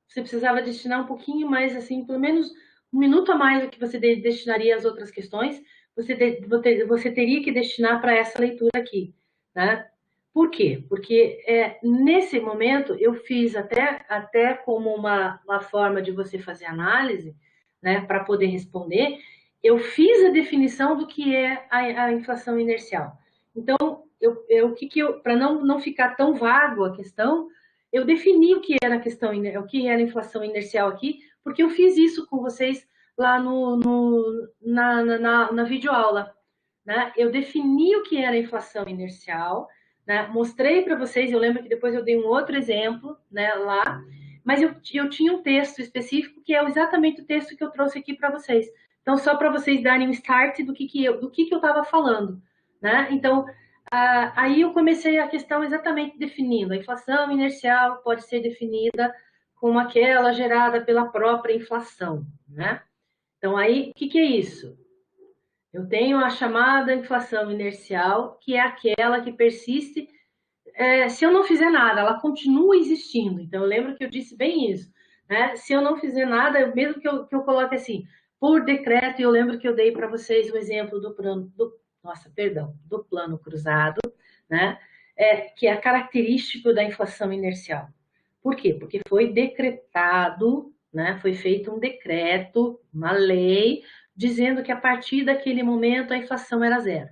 A: Você precisava destinar um pouquinho mais, assim, pelo menos um minuto a mais do que você destinaria às outras questões, você teria que destinar para essa leitura aqui, né? Por quê? Porque nesse momento eu fiz até como uma forma de você fazer análise, né, para poder responder, eu fiz a definição do que é a inflação inercial. Então, para não ficar tão vago a questão, eu defini o que era a questão, o que era a inflação inercial aqui, porque eu fiz isso com vocês lá na videoaula, né? Eu defini o que era a inflação inercial, né? Mostrei para vocês, eu lembro que depois eu dei um outro exemplo, né, lá, mas eu tinha um texto específico que é exatamente o texto que eu trouxe aqui para vocês. Então, só para vocês darem um start do que eu estava falando, né? Então, aí eu comecei a questão exatamente definindo. A inflação inercial pode ser definida como aquela gerada pela própria inflação, né? Então, aí, o que é isso? Eu tenho a chamada inflação inercial, que é aquela que persiste se eu não fizer nada, ela continua existindo. Então, eu lembro que eu disse bem isso, né? Se eu não fizer nada, mesmo que eu coloque assim, por decreto, eu lembro que eu dei para vocês o exemplo do plano cruzado, né? Que é característico da inflação inercial. Por quê? Porque foi decretado, né? Foi feito um decreto, uma lei, dizendo que a partir daquele momento a inflação era zero.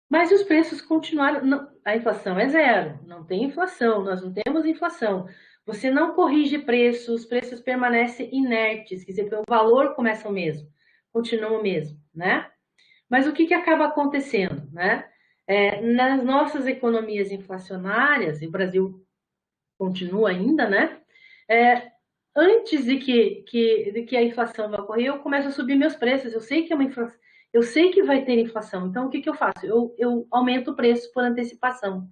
A: Mas os preços continuaram. A inflação é zero, não tem inflação, nós não temos inflação. Você não corrige preços, os preços permanecem inertes, quer dizer, o valor começa o mesmo, continua o mesmo, né? Mas o que, que acaba acontecendo, né? Nas nossas economias inflacionárias, e o Brasil continua ainda, né? É, antes de que a inflação vai ocorrer, eu começo a subir meus preços. Eu sei que é uma inflação, eu sei que vai ter inflação. Então, o que, que eu faço? Eu aumento o preço por antecipação,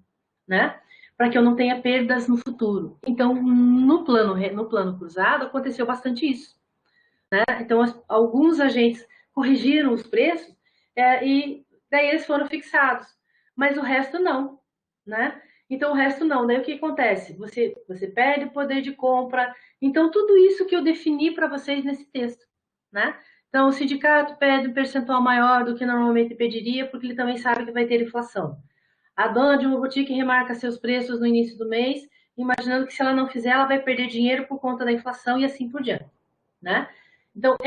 A: né? Para que eu não tenha perdas no futuro. Então, no plano cruzado, aconteceu bastante isso. Né? Então, alguns agentes corrigiram os preços e daí eles foram fixados, mas o resto não, né? Então, o resto não. Daí o que acontece? Você perde o poder de compra. Então, tudo isso que eu defini para vocês nesse texto, né? Então, o sindicato pede um percentual maior do que normalmente pediria, porque ele também sabe que vai ter inflação. A dona de uma boutique remarca seus preços no início do mês, imaginando que se ela não fizer, ela vai perder dinheiro por conta da inflação e assim por diante, né? Então,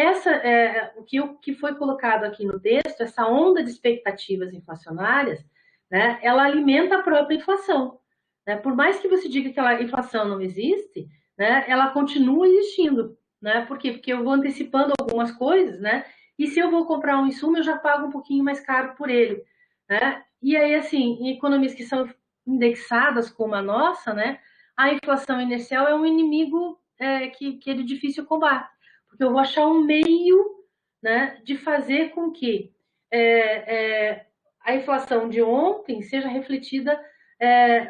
A: o que foi colocado aqui no texto, essa onda de expectativas inflacionárias, né, ela alimenta a própria inflação. Né? Por mais que você diga que a inflação não existe, né, ela continua existindo. Né? Por quê? Porque eu vou antecipando algumas coisas, né? E se eu vou comprar um insumo, eu já pago um pouquinho mais caro por ele. Né? E aí, assim, em economias que são indexadas como a nossa, né, a inflação inercial é um inimigo que é de difícil combate, porque eu vou achar um meio, né, de fazer com que a inflação de ontem seja refletida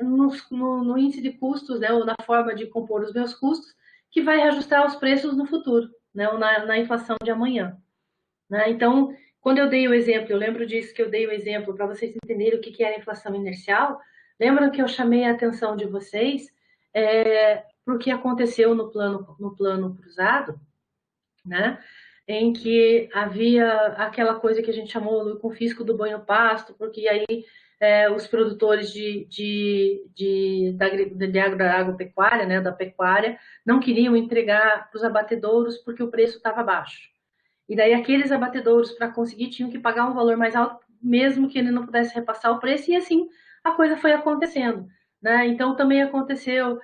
A: no índice de custos, né, ou na forma de compor os meus custos, que vai reajustar os preços no futuro, né, ou na inflação de amanhã. Né? Então, quando eu dei o exemplo, eu lembro disso que eu dei o exemplo para vocês entenderem o que é a inflação inercial. Lembram que eu chamei a atenção de vocês para o que aconteceu no plano cruzado, né? Em que havia aquela coisa que a gente chamou do confisco do banho pasto, porque aí os produtores da agropecuária, né, da pecuária, não queriam entregar para os abatedouros porque o preço estava baixo. E daí aqueles abatedouros, para conseguir, tinham que pagar um valor mais alto, mesmo que ele não pudesse repassar o preço, e assim a coisa foi acontecendo. Né? Então também aconteceu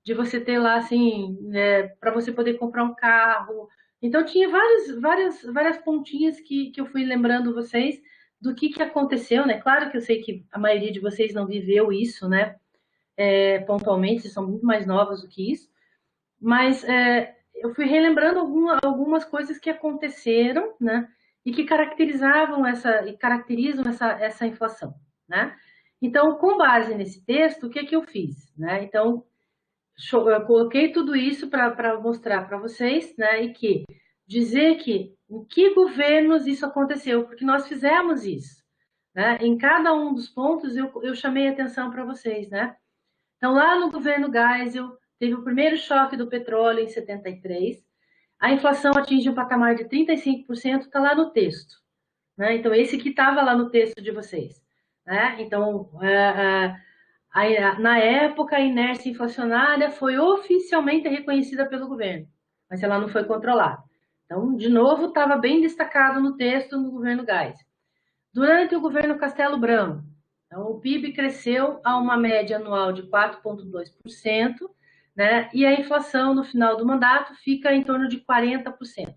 A: de você ter lá, assim, para você poder comprar um carro. Então tinha várias pontinhas que eu fui lembrando vocês do que aconteceu, né? Claro que eu sei que a maioria de vocês não viveu isso, né? Pontualmente, vocês são muito mais novos do que isso, mas eu fui relembrando algumas coisas que aconteceram, né? E que caracterizam essa inflação, né? Então, com base nesse texto, o que eu fiz, né? Então, eu coloquei tudo isso para mostrar para vocês, né? E que dizer que em que governos isso aconteceu, porque nós fizemos isso, né? Em cada um dos pontos eu chamei atenção para vocês, né? Então, lá no governo Geisel, teve o primeiro choque do petróleo em 73, a inflação atinge um patamar de 35%, está lá no texto. Né? Então, esse que estava lá no texto de vocês. Né? Então, na época, a inércia inflacionária foi oficialmente reconhecida pelo governo, mas ela não foi controlada. Então, de novo, estava bem destacado no texto no governo Geisel. Durante o governo Castelo Branco, então, o PIB cresceu a uma média anual de 4,2%, né? E a inflação no final do mandato fica em torno de 40%.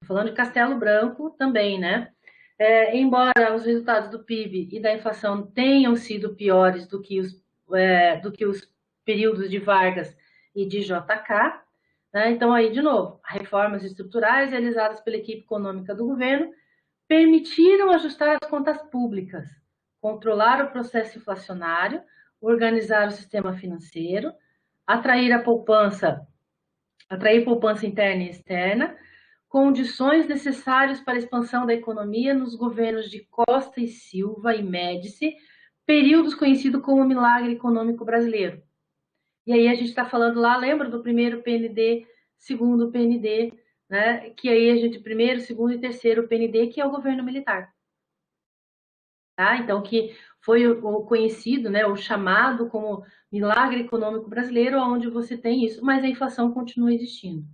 A: Falando de Castelo Branco também, né? Embora os resultados do PIB e da inflação tenham sido piores do que os períodos de Vargas e de JK, né? Então, aí, de novo, reformas estruturais realizadas pela equipe econômica do governo permitiram ajustar as contas públicas, controlar o processo inflacionário, organizar o sistema financeiro, atrair poupança interna e externa, condições necessárias para a expansão da economia nos governos de Costa e Silva e Médici, períodos conhecidos como milagre econômico brasileiro. E aí a gente está falando lá, lembra do primeiro PND, segundo PND, né? Que aí a gente, primeiro, segundo e terceiro PND, que é o governo militar. Tá? Então, que foi o conhecido, né, o chamado como milagre econômico brasileiro, onde você tem isso, mas a inflação continua existindo.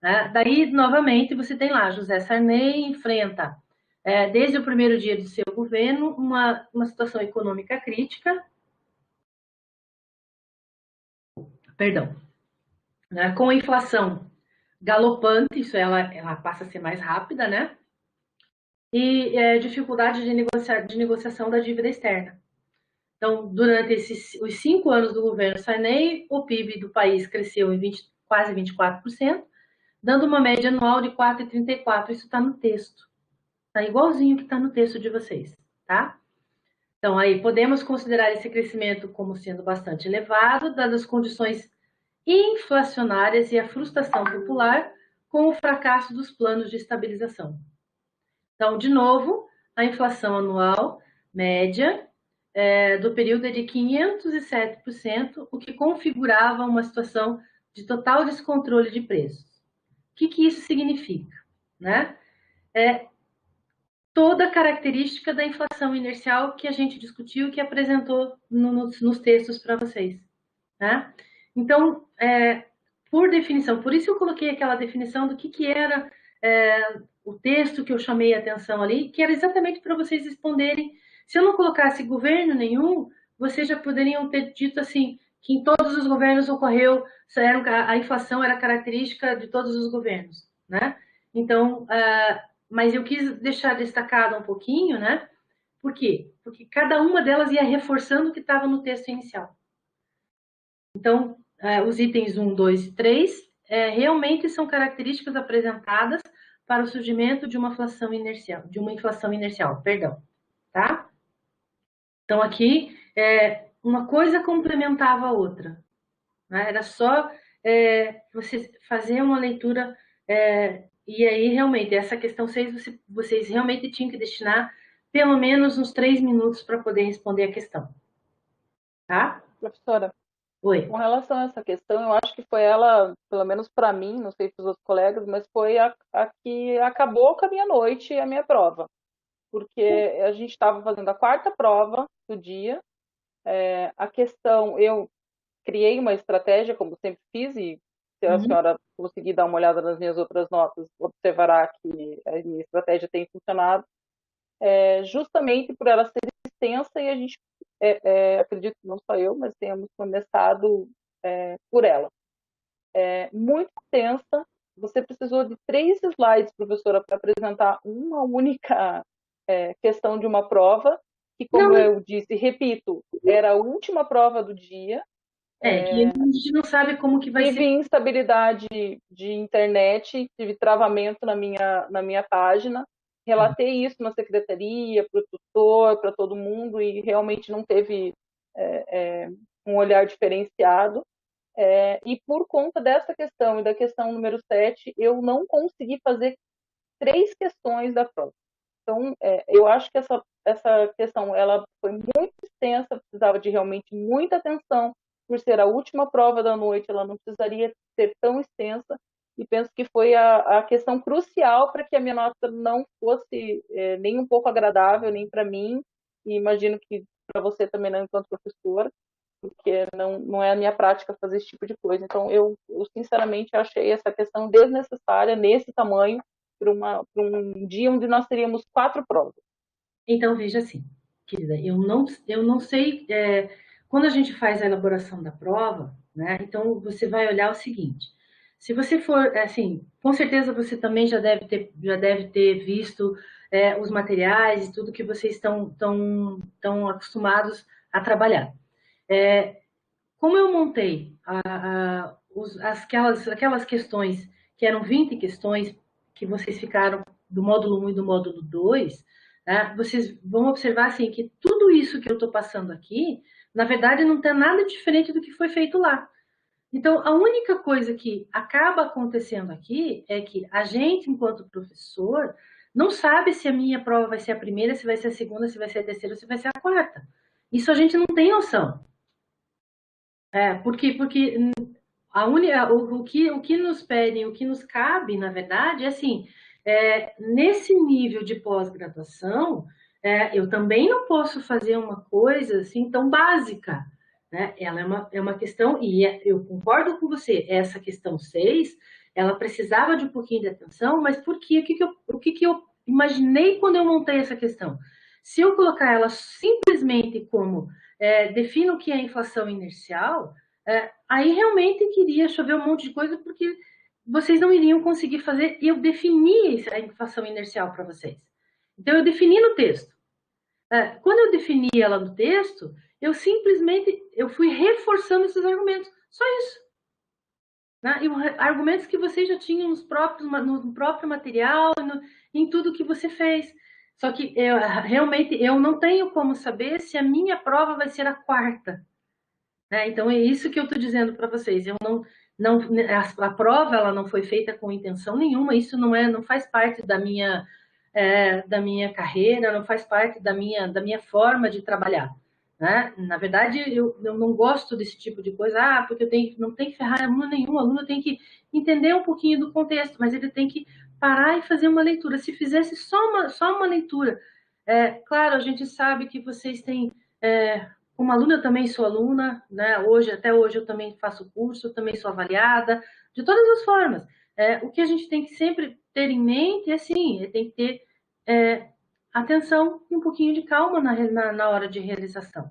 A: Né? Daí, novamente, você tem lá, José Sarney enfrenta, desde o primeiro dia do seu governo, uma situação econômica crítica, Perdão, né? Com a inflação galopante, isso ela passa a ser mais rápida, né? E dificuldade de negociação da dívida externa. Então, durante os 5 anos do governo Sarney, o PIB do país cresceu em quase 24%, dando uma média anual de 4,34%. Isso está no texto. Está igualzinho que está no texto de vocês, tá? Então, aí podemos considerar esse crescimento como sendo bastante elevado, dadas as condições inflacionárias e a frustração popular com o fracasso dos planos de estabilização. Então, de novo, a inflação anual média do período é de 507%, o que configurava uma situação de total descontrole de preços. O que isso significa? Né? Toda a característica da inflação inercial que a gente discutiu, que apresentou nos textos para vocês. Né? Então, por definição, por isso eu coloquei aquela definição do que era o texto que eu chamei a atenção ali, que era exatamente para vocês responderem. Se eu não colocasse governo nenhum, vocês já poderiam ter dito assim, que em todos os governos ocorreu, a inflação era característica de todos os governos, né? Então, mas eu quis deixar destacado um pouquinho, né? Por quê? Porque cada uma delas ia reforçando o que estava no texto inicial. Então, os itens 1, 2 e 3 realmente são características apresentadas para o surgimento de uma inflação inercial, perdão, tá? Então, aqui, uma coisa complementava a outra, né? Era só você fazer uma leitura, e aí, realmente, essa questão 6, vocês realmente tinham que destinar pelo menos uns 3 minutos para poder responder a questão, tá?
C: Professora,
A: Oi.
C: com relação a essa questão, eu acho que foi ela, pelo menos para mim, não sei para os outros colegas, mas foi a que acabou com a minha noite e a minha prova. Porque a gente estava fazendo a quarta prova do dia. A questão, eu criei uma estratégia, como sempre fiz, e se a senhora conseguir dar uma olhada nas minhas outras notas, observará que a minha estratégia tem funcionado, justamente por ela ser extensa e a gente, acredito que não só eu, mas temos começado por ela. Muito extensa, você precisou de 3 slides, professora, para apresentar uma única questão de uma prova, que, como eu disse, repito, era a última prova do dia.
A: Que a gente não sabe como que vai ser.
C: Tive instabilidade de internet, tive travamento na minha página, relatei isso na secretaria, para o tutor, para todo mundo, e realmente não teve um olhar diferenciado. E por conta dessa questão e da questão número 7, eu não consegui fazer 3 questões da prova. Então, eu acho que essa questão ela foi muito extensa, precisava de realmente muita atenção. Por ser a última prova da noite, ela não precisaria ser tão extensa, e penso que foi a questão crucial para que a minha nota não fosse nem um pouco agradável, nem para mim, e imagino que para você também não, enquanto professora, porque não é a minha prática fazer esse tipo de coisa. Então, eu sinceramente achei essa questão desnecessária, nesse tamanho, para um dia onde nós teríamos 4 provas.
A: Então, veja assim, querida, eu não sei, quando a gente faz a elaboração da prova, né, então você vai olhar o seguinte, se você for, assim, com certeza você também já deve ter visto os materiais e tudo que vocês estão acostumados a trabalhar. Como eu montei aquelas questões, que eram 20 questões, que vocês ficaram do módulo 1 e do módulo 2, né, vocês vão observar assim, que tudo isso que eu estou passando aqui, na verdade, não tem nada diferente do que foi feito lá. Então, a única coisa que acaba acontecendo aqui é que a gente, enquanto professor, não sabe se a minha prova vai ser a primeira, se vai ser a segunda, se vai ser a terceira, ou se vai ser a quarta. Isso a gente não tem noção. Porque o que nos pedem, o que nos cabe, na verdade, é assim, nesse nível de pós-graduação, eu também não posso fazer uma coisa assim tão básica, né? Ela é uma questão, e eu concordo com você, essa questão 6, ela precisava de um pouquinho de atenção, mas por quê? O que eu imaginei quando eu montei essa questão? Se eu colocar ela simplesmente como defina o que é inflação inercial, Aí realmente queria chover um monte de coisa, porque vocês não iriam conseguir fazer, e eu defini a equação inercial para vocês. Então, eu defini no texto. Quando eu defini ela no texto, eu simplesmente eu fui reforçando esses argumentos. Só isso. Né? E argumentos que vocês já tinham no próprio material, em tudo que você fez. Só que realmente eu não tenho como saber se a minha prova vai ser a quarta. Né? Então é isso que eu estou dizendo para vocês. Eu não, a prova ela não foi feita com intenção nenhuma. Isso não faz parte da minha carreira, não faz parte da minha forma de trabalhar. Né? Na verdade, eu não gosto desse tipo de coisa, porque não tem que ferrar aluno nenhum, o aluno tem que entender um pouquinho do contexto, mas ele tem que parar e fazer uma leitura. Se fizesse só uma leitura, claro, a gente sabe que vocês têm, como aluna, eu também sou aluna, né? Até hoje eu também faço curso, eu também sou avaliada, de todas as formas. O que a gente tem que sempre ter em mente é assim, tem que ter atenção e um pouquinho de calma na hora de realização.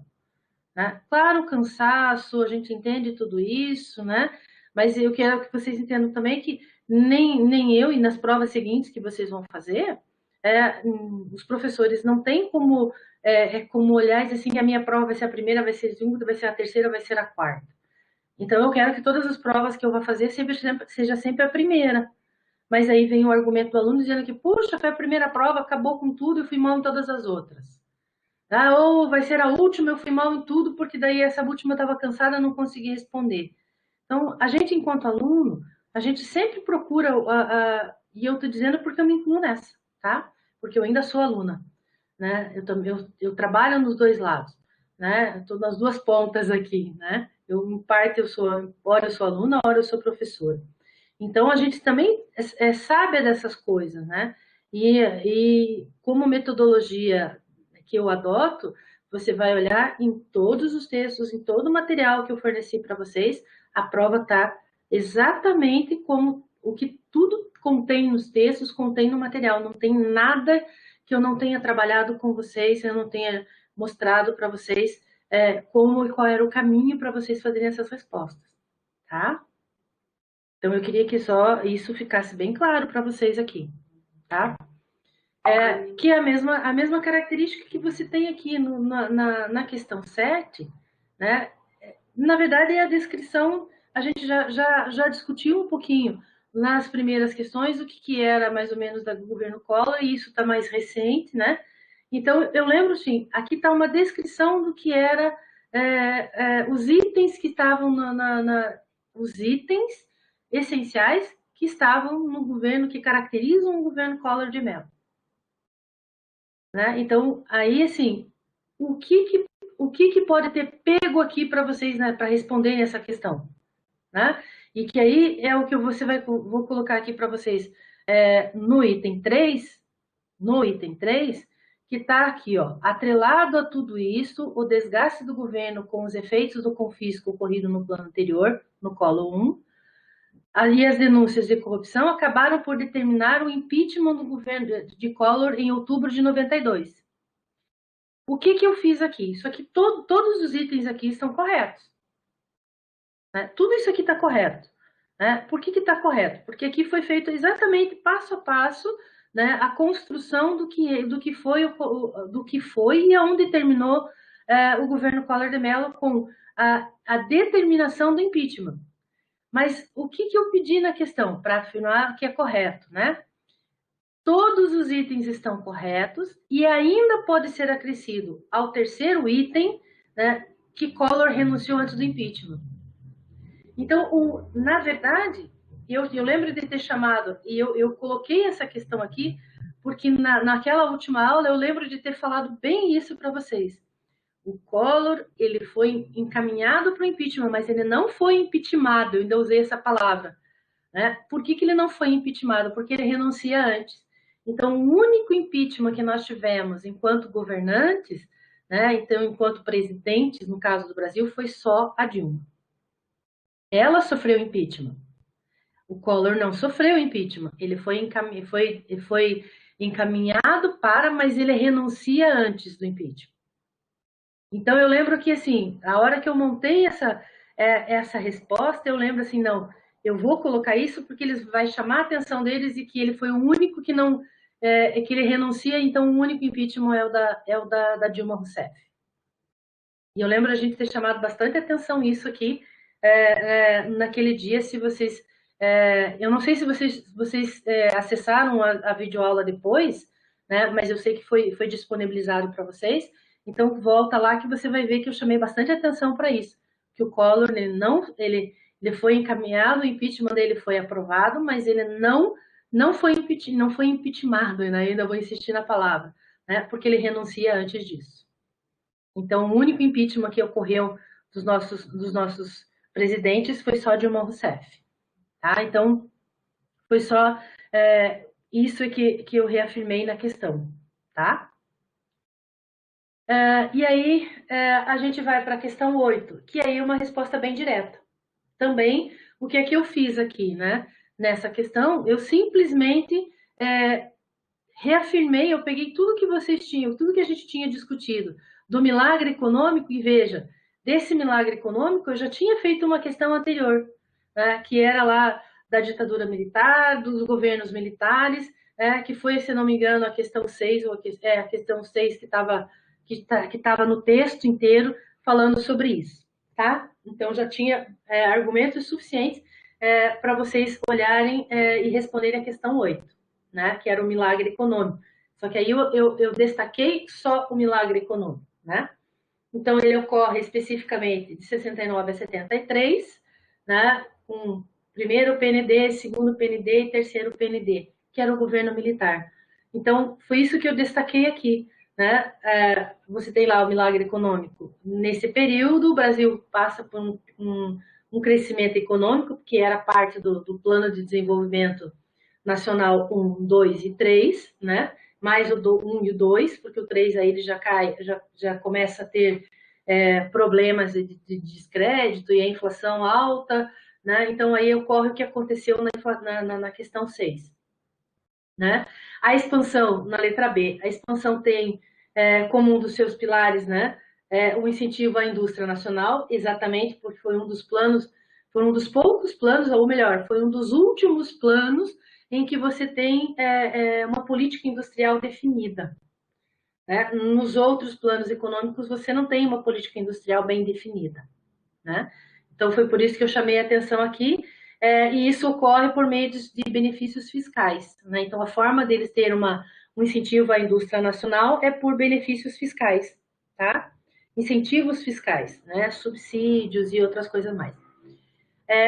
A: Né? Claro, o cansaço, a gente entende tudo isso, né? Mas eu quero que vocês entendam também que nem eu, e nas provas seguintes que vocês vão fazer, os professores não têm como olhar e dizer assim, a minha prova vai ser a primeira, vai ser a segunda, vai ser a terceira, vai ser a quarta. Então, eu quero que todas as provas que eu vou fazer seja sempre a primeira. Mas aí vem o argumento do aluno dizendo que, puxa, foi a primeira prova, acabou com tudo, eu fui mal em todas as outras. Ou vai ser a última, eu fui mal em tudo, porque daí essa última eu estava cansada, não consegui responder. Então, a gente, enquanto aluno, a gente sempre procura, e eu estou dizendo porque eu me incluo nessa, tá? Porque eu ainda sou aluna, né? Eu trabalho nos dois lados, né? Estou nas duas pontas aqui, né? Em parte, hora eu sou aluna, hora eu sou professora. Então, a gente também sabe dessas coisas, né? E como metodologia que eu adoto, você vai olhar em todos os textos, em todo o material que eu forneci para vocês, a prova está exatamente como o que tudo contém nos textos, contém no material. Não tem nada que eu não tenha trabalhado com vocês, eu não tenha mostrado para vocês como e qual era o caminho para vocês fazerem essas respostas, tá? Então, eu queria que só isso ficasse bem claro para vocês aqui, tá? Que é a mesma característica que você tem aqui na questão 7, né? Na verdade, a descrição, a gente já discutiu um pouquinho nas primeiras questões o que era mais ou menos do governo Collor, e isso está mais recente, né? Então, eu lembro, assim, aqui está uma descrição do que era os itens que estavam os itens essenciais que estavam no governo, que caracterizam o governo Collor de Mello. Né? Então, aí, assim, o que pode ter pego aqui para vocês, né, para responderem essa questão? Né? E que aí é o que vou colocar aqui para vocês no item 3, que está aqui, ó, atrelado a tudo isso, o desgaste do governo com os efeitos do confisco ocorrido no plano anterior, no colo 1, ali as denúncias de corrupção acabaram por determinar o impeachment do governo de Collor em outubro de 92. O que eu fiz aqui? Isso aqui, todos os itens aqui estão corretos. Né? Tudo isso aqui está correto. Né? Por que está correto? Porque aqui foi feito exatamente passo a passo, né, a construção do que foi e aonde terminou o governo Collor de Mello com a determinação do impeachment. Mas o que eu pedi na questão, para afirmar que é correto, né? Todos os itens estão corretos e ainda pode ser acrescido ao terceiro item, né, que Collor renunciou antes do impeachment. Então, na verdade, eu lembro de ter chamado, e eu coloquei essa questão aqui, porque naquela última aula eu lembro de ter falado bem isso para vocês. O Collor, ele foi encaminhado para o impeachment, mas ele não foi impeachmentado, eu ainda usei essa palavra. Né? Por que ele não foi impeachmentado? Porque ele renuncia antes. Então, o único impeachment que nós tivemos enquanto governantes, né, então, enquanto presidentes, no caso do Brasil, foi só a Dilma. Ela sofreu impeachment. O Collor não sofreu impeachment. Ele foi encaminhado mas ele renuncia antes do impeachment. Então, eu lembro que, assim, a hora que eu montei essa resposta, eu lembro assim, não, eu vou colocar isso porque eles vai chamar a atenção deles e que ele foi o único que não, que ele renuncia, então o único impeachment da Dilma Rousseff. E eu lembro a gente ter chamado bastante atenção isso aqui naquele dia, se vocês... eu não sei se vocês acessaram a videoaula depois, né, mas eu sei que foi disponibilizado para vocês, então volta lá que você vai ver que eu chamei bastante atenção para isso, que o Collor, ele foi encaminhado, o impeachment dele foi aprovado, mas ele não foi impeachmentado, né, ainda vou insistir na palavra, né, porque ele renuncia antes disso. Então, o único impeachment que ocorreu dos nossos presidentes foi só Dilma Rousseff. Tá? Então, foi só isso que eu reafirmei na questão. Tá? E aí, a gente vai para a questão 8, que aí é uma resposta bem direta. Também, o que é que eu fiz aqui, né? Nessa questão, eu simplesmente reafirmei, eu peguei tudo que vocês tinham, tudo que a gente tinha discutido do milagre econômico, e veja, desse milagre econômico eu já tinha feito uma questão anterior, né, que era lá da ditadura militar, dos governos militares, que foi, se não me engano, a questão 6, ou a questão 6 que tava no texto inteiro falando sobre isso, tá? Então já tinha argumentos suficientes para vocês olharem e responderem a questão 8, né, que era o milagre econômico. Só que aí eu destaquei só o milagre econômico, né? Então, ele ocorre especificamente de 69 a 73, né, com primeiro PND, segundo PND e terceiro PND, que era o governo militar. Então, foi isso que eu destaquei aqui, né? Você tem lá o milagre econômico. Nesse período, o Brasil passa por um crescimento econômico, que era parte do Plano de Desenvolvimento Nacional 1, 2 e 3, né? Mais o 1 e o 2, porque o 3 aí ele já cai, já começa a ter problemas de descrédito e a inflação alta, né? Então aí ocorre o que aconteceu na questão 6. Né? A expansão, na letra B, a expansão tem como um dos seus pilares, né, o incentivo à indústria nacional, exatamente porque foi um dos planos, foi um dos poucos planos, ou melhor, foi um dos últimos planos em que você tem uma política industrial definida. Né? Nos outros planos econômicos, você não tem uma política industrial bem definida. Né? Então, foi por isso que eu chamei a atenção aqui, e isso ocorre por meio de benefícios fiscais. Né? Então, a forma deles ter um incentivo à indústria nacional é por benefícios fiscais, tá? Incentivos fiscais, né? Subsídios e outras coisas mais.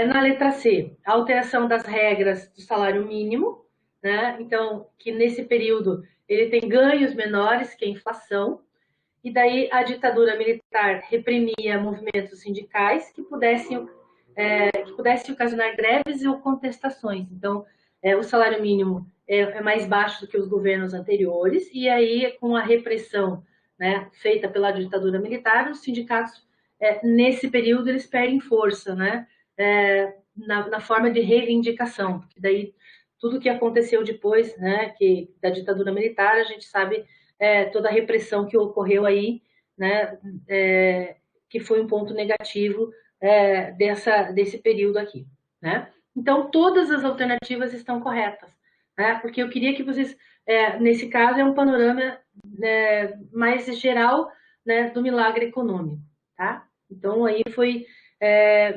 A: Na letra C, a alteração das regras do salário mínimo, né? Então, que nesse período ele tem ganhos menores que a inflação, e daí a ditadura militar reprimia movimentos sindicais que pudessem ocasionar greves ou contestações. Então, o salário mínimo é mais baixo do que os governos anteriores, e aí, com a repressão, né, feita pela ditadura militar, os sindicatos, nesse período, eles perdem força, né, na forma de reivindicação, porque daí tudo que aconteceu depois, né, da ditadura militar, a gente sabe toda a repressão que ocorreu aí, né, que foi um ponto negativo desse período aqui, né? Então, todas as alternativas estão corretas, né? Porque eu queria que vocês, nesse caso, é um panorama mais geral, né, do milagre econômico, tá? Então, aí foi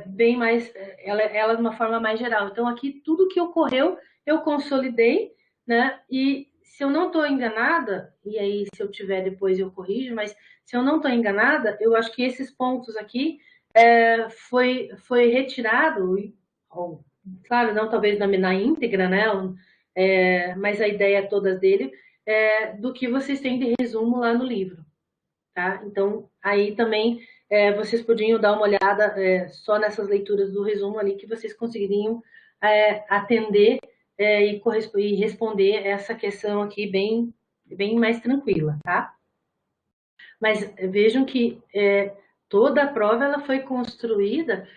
A: bem mais, ela de uma forma mais geral. Então, aqui, tudo que ocorreu, eu consolidei, né? E se eu não estou enganada, e aí se eu tiver depois eu corrijo, mas se eu não estou enganada, eu acho que esses pontos aqui foi retirado, claro, não talvez na íntegra, né? Mas a ideia toda dele do que vocês têm de resumo lá no livro, tá? Então, aí também vocês podiam dar uma olhada só nessas leituras do resumo ali que vocês conseguiriam atender e responder essa questão aqui bem mais tranquila, tá? Mas vejam que toda a prova ela foi construída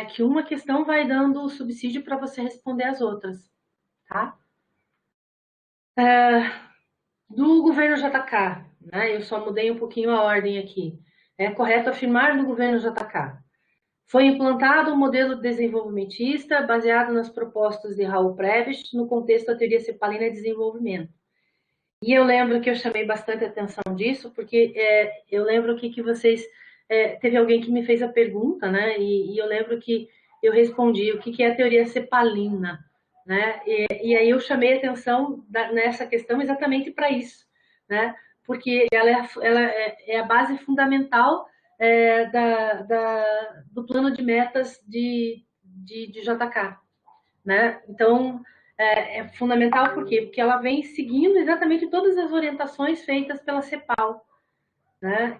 A: que uma questão vai dando o subsídio para você responder as outras, tá? Do governo JK, né? Eu só mudei um pouquinho a ordem aqui. É correto afirmar no governo JK. Foi implantado um modelo desenvolvimentista baseado nas propostas de Raul Prebisch no contexto da teoria cepalina de desenvolvimento. E eu lembro que eu chamei bastante atenção disso, porque eu lembro que vocês... teve alguém que me fez a pergunta, né? E eu lembro que eu respondi o que é a teoria cepalina, né? E aí eu chamei atenção nessa questão exatamente para isso, né? Porque ela é a base fundamental do plano de metas de JK, né? Então, é fundamental por quê? Porque ela vem seguindo exatamente todas as orientações feitas pela CEPAL, né?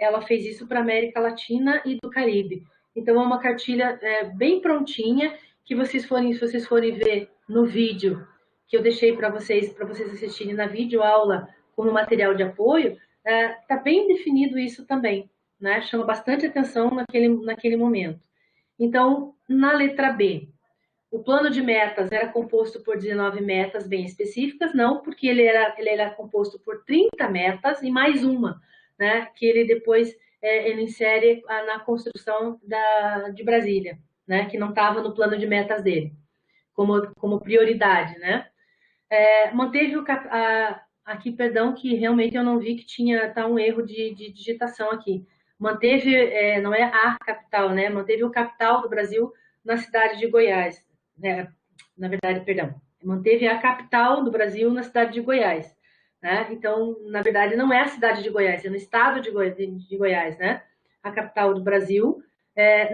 A: Ela fez isso para a América Latina e do Caribe. Então, é uma cartilha bem prontinha, que se vocês forem ver no vídeo que eu deixei para vocês assistirem na videoaula como material de apoio, está bem definido isso também, né? Chama bastante atenção naquele momento. Então, na letra B, o plano de metas era composto por 19 metas bem específicas, não, porque ele era composto por 30 metas e mais uma, né, que ele depois ele insere na construção de Brasília, né, que não estava no plano de metas dele, como prioridade, né. Manteve aqui, perdão, que realmente eu não vi que tá um erro de digitação aqui. Manteve, não é a capital, né, manteve o capital do Brasil na cidade de Goiás, na verdade, perdão, manteve a capital do Brasil na cidade de Goiás, né? Então, na verdade, não é a cidade de Goiás, é no estado de Goiás, né? A capital do Brasil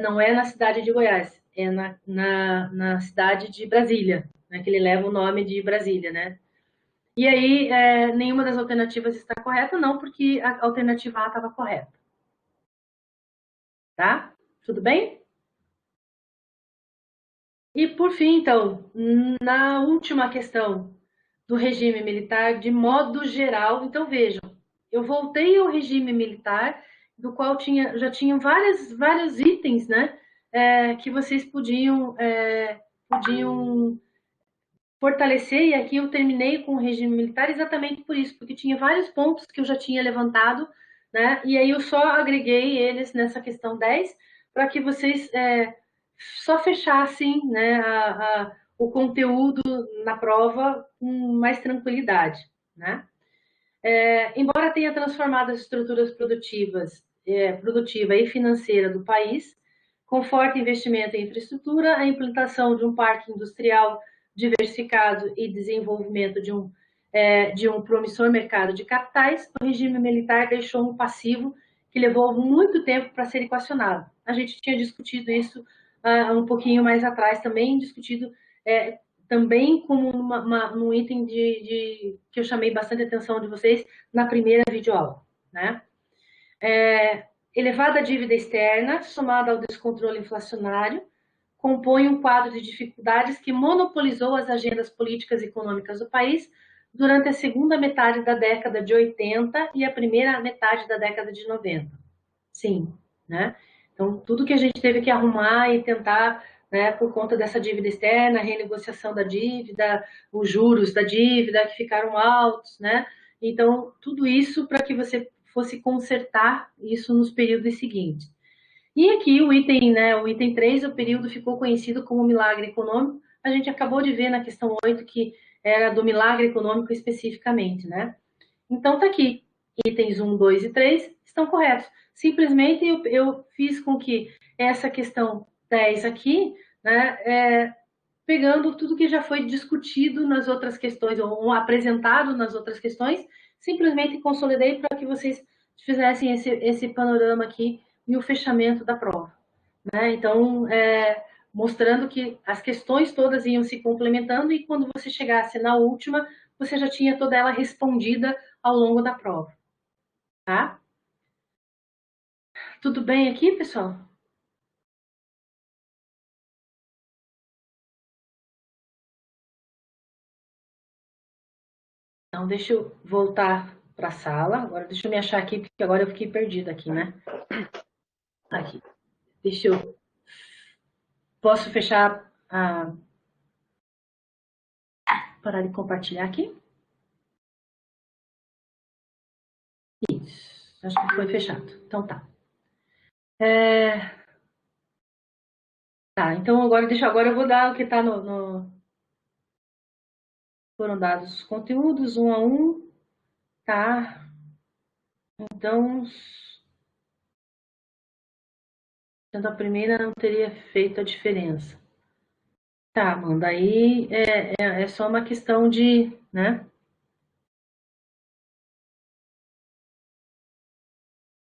A: não é na cidade de Goiás, é na cidade de Brasília, né? Que ele leva o nome de Brasília, né? E aí, nenhuma das alternativas está correta, não, porque a alternativa A estava correta. Tá? Tudo bem? E por fim, então, na última questão do regime militar, de modo geral, então vejam, eu voltei ao regime militar, do qual já tinham vários itens, né, que vocês podiam fortalecer, e aqui eu terminei com o regime militar exatamente por isso, porque tinha vários pontos que eu já tinha levantado, né, e aí eu só agreguei eles nessa questão 10, para que vocês só fechassem, né, o conteúdo na prova com mais tranquilidade, né? Embora tenha transformado as estruturas produtiva e financeira do país, com forte investimento em infraestrutura, a implantação de um parque industrial diversificado e desenvolvimento de um promissor mercado de capitais, o regime militar deixou um passivo que levou muito tempo para ser equacionado. A gente tinha discutido isso um pouquinho mais atrás também, discutido também como um item que eu chamei bastante atenção de vocês na primeira videoaula, né? Elevada dívida externa, somada ao descontrole inflacionário, compõe um quadro de dificuldades que monopolizou as agendas políticas e econômicas do país durante a segunda metade da década de 80 e a primeira metade da década de 90. Sim, né? Então, tudo que a gente teve que arrumar e tentar, né, por conta dessa dívida externa, a renegociação da dívida, os juros da dívida que ficaram altos, né? Então, tudo isso para que você fosse consertar isso nos períodos seguintes. E aqui o item 3, o período ficou conhecido como milagre econômico. A gente acabou de ver na questão 8 que era do milagre econômico especificamente, né? Então, tá aqui. Itens 1, 2 e 3 estão corretos. Simplesmente eu fiz com que essa questão 10 aqui, né, pegando tudo que já foi discutido nas outras questões, ou apresentado nas outras questões, simplesmente consolidei para que vocês fizessem esse panorama aqui e o fechamento da prova, né? Então, mostrando que as questões todas iam se complementando e quando você chegasse na última, você já tinha toda ela respondida ao longo da prova, tá? Tudo bem aqui, pessoal? Então, deixa eu voltar para a sala. Agora, deixa eu me achar aqui, porque agora eu fiquei perdida aqui, né? Aqui. Deixa eu... Posso fechar a... Parar de compartilhar aqui? Isso. Acho que foi fechado. Então, tá. É, tá, então agora eu vou dar o que está foram dados os conteúdos um a um, tá? Então, sendo a primeira não teria feito a diferença. Tá, Amanda, aí é só uma questão de, né?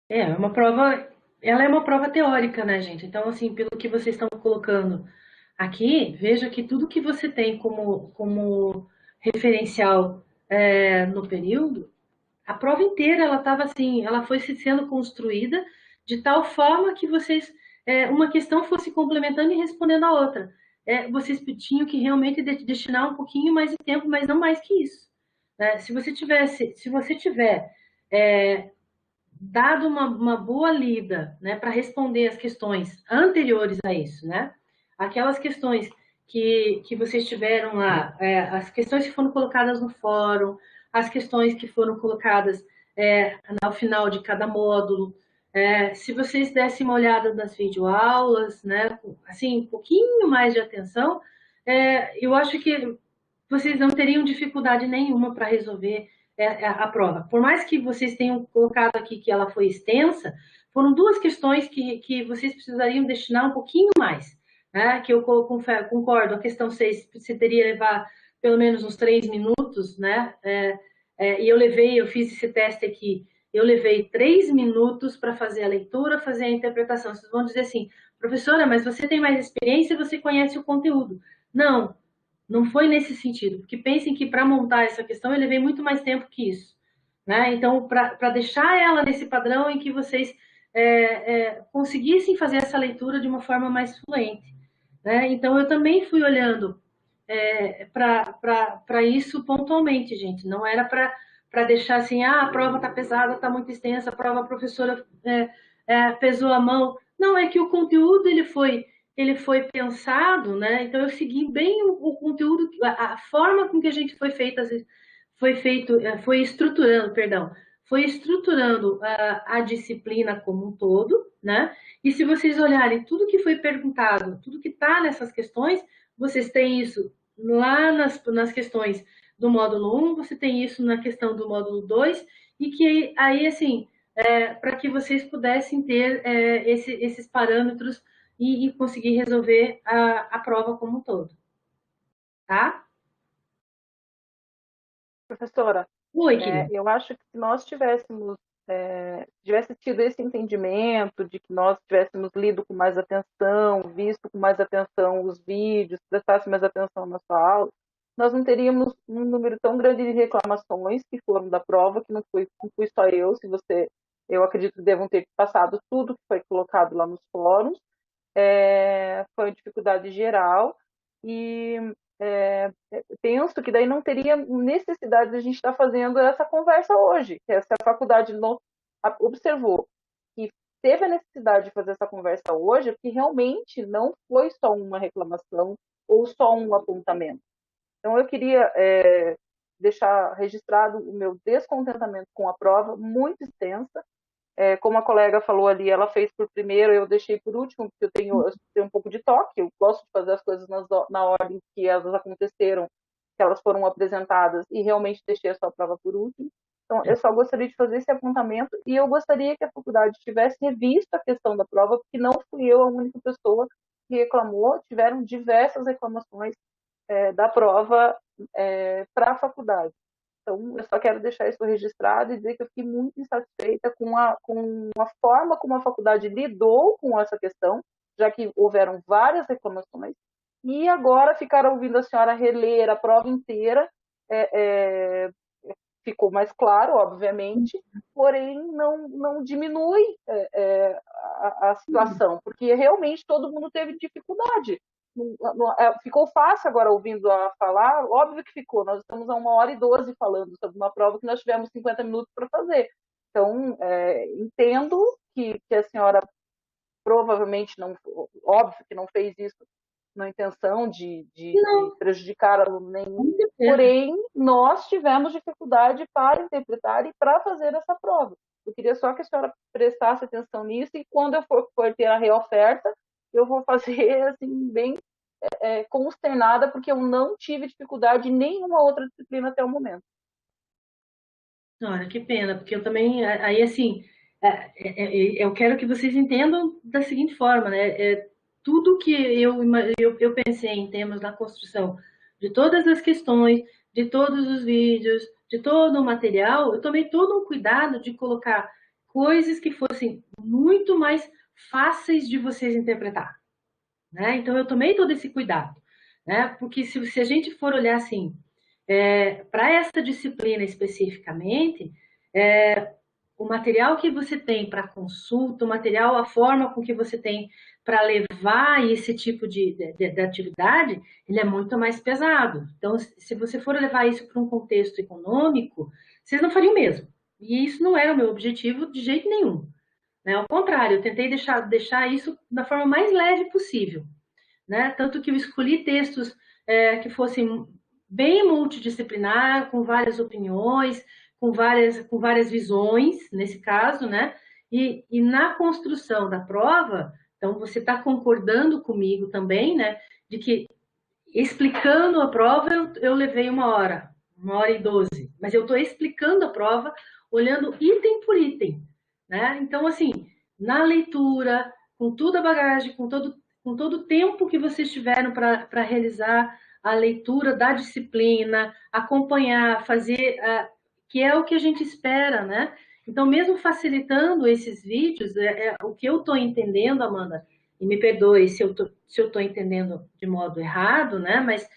A: É uma prova, ela é uma prova teórica, né, gente? Então, assim, pelo que vocês estão colocando aqui, veja que tudo que você tem como referencial no período, a prova inteira ela estava assim, ela foi sendo construída de tal forma que vocês, uma questão fosse complementando e respondendo a outra. Vocês tinham que realmente destinar um pouquinho mais de tempo, mas não mais que isso. Né? Se você tiver é, dado uma boa lida, né, para responder as questões anteriores a isso, né? Aquelas questões que vocês tiveram lá, as questões que foram colocadas no fórum, as questões que foram colocadas ao final de cada módulo, se vocês dessem uma olhada nas videoaulas, né, assim, um pouquinho mais de atenção, eu acho que vocês não teriam dificuldade nenhuma para resolver a prova. Por mais que vocês tenham colocado aqui que ela foi extensa, foram duas questões que vocês precisariam destinar um pouquinho mais. Né? Que eu concordo, a questão 6 você teria que levar pelo menos uns 3 minutos, né? E eu fiz esse teste aqui, eu levei 3 minutos para fazer a leitura, fazer a interpretação. Vocês vão dizer assim, professora, mas você tem mais experiência, você conhece o conteúdo. Não, não foi nesse sentido, porque pensem que para montar essa questão eu levei muito mais tempo que isso. Né? Então, para deixar ela nesse padrão em que vocês conseguissem fazer essa leitura de uma forma mais fluente. Né? Então, eu também fui olhando para isso pontualmente, gente. Não era para deixar assim, a prova está pesada, está muito extensa, a prova a professora pesou a mão. Não, é que o conteúdo ele foi pensado, né? Então eu segui bem o conteúdo, a forma com que a gente foi estruturando, perdão, foi estruturando a disciplina como um todo, né? E se vocês olharem tudo que foi perguntado, tudo que está nessas questões, vocês têm isso lá nas questões do módulo 1, você tem isso na questão do módulo 2, e que aí, assim, para que vocês pudessem ter esses parâmetros e conseguir resolver a prova como um todo. Tá?
C: Professora,
A: Oi, querido.
C: eu acho que se nós tivesse tido esse entendimento de que nós tivéssemos lido com mais atenção, visto com mais atenção os vídeos, prestasse mais atenção na sua aula, nós não teríamos um número tão grande de reclamações que foram da prova, que não fui só eu, eu acredito que devam ter passado tudo que foi colocado lá nos fóruns, foi uma dificuldade geral, e penso que daí não teria necessidade de a gente estar fazendo essa conversa hoje, que se a faculdade não observou que teve a necessidade de fazer essa conversa hoje, porque realmente não foi só uma reclamação ou só um apontamento. Então, eu queria deixar registrado o meu descontentamento com a prova, muito extensa. Como a colega falou ali, ela fez por primeiro, eu deixei por último, porque eu tenho um pouco de toque, eu gosto de fazer as coisas na ordem que elas aconteceram, que elas foram apresentadas, e realmente deixei a sua prova por último. Então, eu só gostaria de fazer esse apontamento, e eu gostaria que a faculdade tivesse revisto a questão da prova, porque não fui eu a única pessoa que reclamou, tiveram diversas reclamações da prova para a faculdade. Então, eu só quero deixar isso registrado e dizer que eu fiquei muito insatisfeita com a forma como a faculdade lidou com essa questão, já que houveram várias reclamações, e agora ficar ouvindo a senhora reler a prova inteira ficou mais claro, obviamente, porém não diminui a situação, porque realmente todo mundo teve dificuldade. Ficou fácil agora ouvindo a falar? Óbvio que ficou. Nós estamos a 1h12 falando sobre uma prova que nós tivemos 50 minutos para fazer. Então, entendo que a senhora provavelmente não, óbvio que não fez isso na intenção de prejudicar aluno nenhum, porém, nós tivemos dificuldade para interpretar e para fazer essa prova. Eu queria só que a senhora prestasse atenção nisso e quando eu for ter a reoferta, eu vou fazer assim, bem consternada, porque eu não tive dificuldade em nenhuma outra disciplina até o momento.
A: Olha, que pena, porque eu também, aí assim, eu quero que vocês entendam da seguinte forma, né? Tudo que eu pensei em termos da construção de todas as questões, de todos os vídeos, de todo o material, eu tomei todo um cuidado de colocar coisas que fossem muito mais fáceis de vocês interpretar, né? Então eu tomei todo esse cuidado, né? Porque se a gente for olhar assim, para essa disciplina especificamente, o material que você tem para consulta, o material, a forma com que você tem para levar esse tipo de atividade, ele é muito mais pesado. Então, se você for levar isso para um contexto econômico, vocês não fariam o mesmo. E isso não era o meu objetivo de jeito nenhum. Né? Ao contrário, eu tentei deixar isso da forma mais leve possível. Né? Tanto que eu escolhi textos que fossem bem multidisciplinar, com várias opiniões, com várias visões, nesse caso, né? E na construção da prova, então você está concordando comigo também, né? De que explicando a prova eu levei 1 hora e 12, mas eu estou explicando a prova olhando item por item, né? Então, assim, na leitura, com toda a bagagem, com todo o tempo que vocês tiveram para realizar a leitura da disciplina, acompanhar, fazer, que é o que a gente espera, né? Então, mesmo facilitando esses vídeos, o que eu estou entendendo, Amanda, e me perdoe se eu estou entendendo de modo errado, né? Mas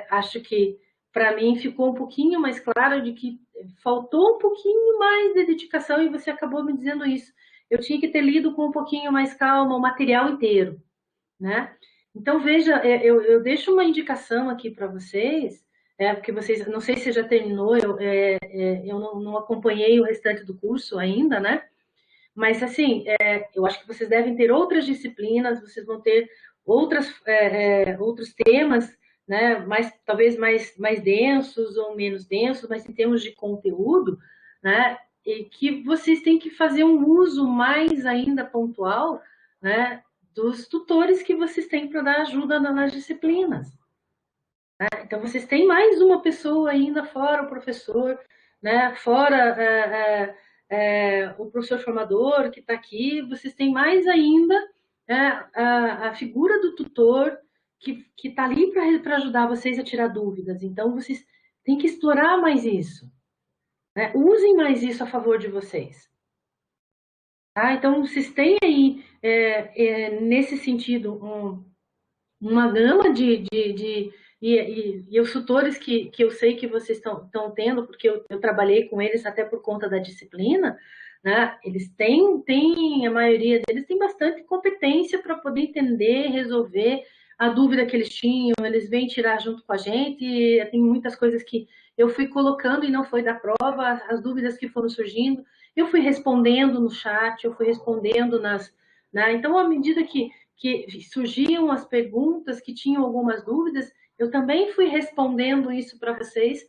A: acho que para mim ficou um pouquinho mais claro de que faltou um pouquinho mais de dedicação e você acabou me dizendo isso. Eu tinha que ter lido com um pouquinho mais calma o material inteiro, né? Então veja, eu deixo uma indicação aqui para vocês, porque vocês, não sei se já terminou, eu não acompanhei o restante do curso ainda, né? Mas, assim, eu acho que vocês devem ter outras disciplinas, vocês vão ter outros temas, né, talvez mais densos ou menos densos, mas em termos de conteúdo, né, e que vocês têm que fazer um uso mais ainda pontual, né, dos tutores que vocês têm para dar ajuda nas disciplinas. Né? Então, vocês têm mais uma pessoa ainda fora o professor, né, fora o professor formador que está aqui, vocês têm mais ainda a figura do tutor que está ali para ajudar vocês a tirar dúvidas. Então, vocês têm que explorar mais isso. Né? Usem mais isso a favor de vocês. Tá? Então, vocês têm aí, nesse sentido, uma gama e os tutores que eu sei que vocês estão tendo, porque eu trabalhei com eles até por conta da disciplina, né? Eles a maioria deles tem bastante competência para poder entender, resolver a dúvida que eles tinham, eles vêm tirar junto com a gente, e tem muitas coisas que eu fui colocando e não foi da prova, as dúvidas que foram surgindo, eu fui respondendo no chat, eu fui respondendo né? Então, à medida que surgiam as perguntas, que tinham algumas dúvidas, eu também fui respondendo isso para vocês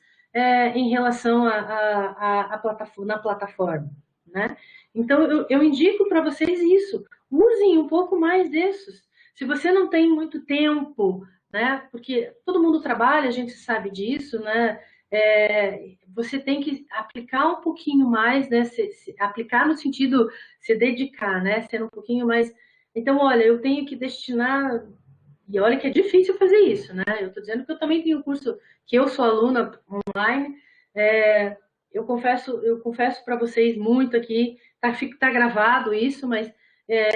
A: em relação na plataforma. Né? Então, eu indico para vocês isso. Usem um pouco mais desses. Se você não tem muito tempo, né? Porque todo mundo trabalha, a gente sabe disso, né? Você tem que aplicar um pouquinho mais, né? Aplicar no sentido se dedicar, né? Ser um pouquinho mais. Então, olha, eu tenho que destinar. E olha que é difícil fazer isso, né? Eu estou dizendo que eu também tenho curso, que eu sou aluna online. Eu confesso para vocês muito aqui, tá gravado isso, mas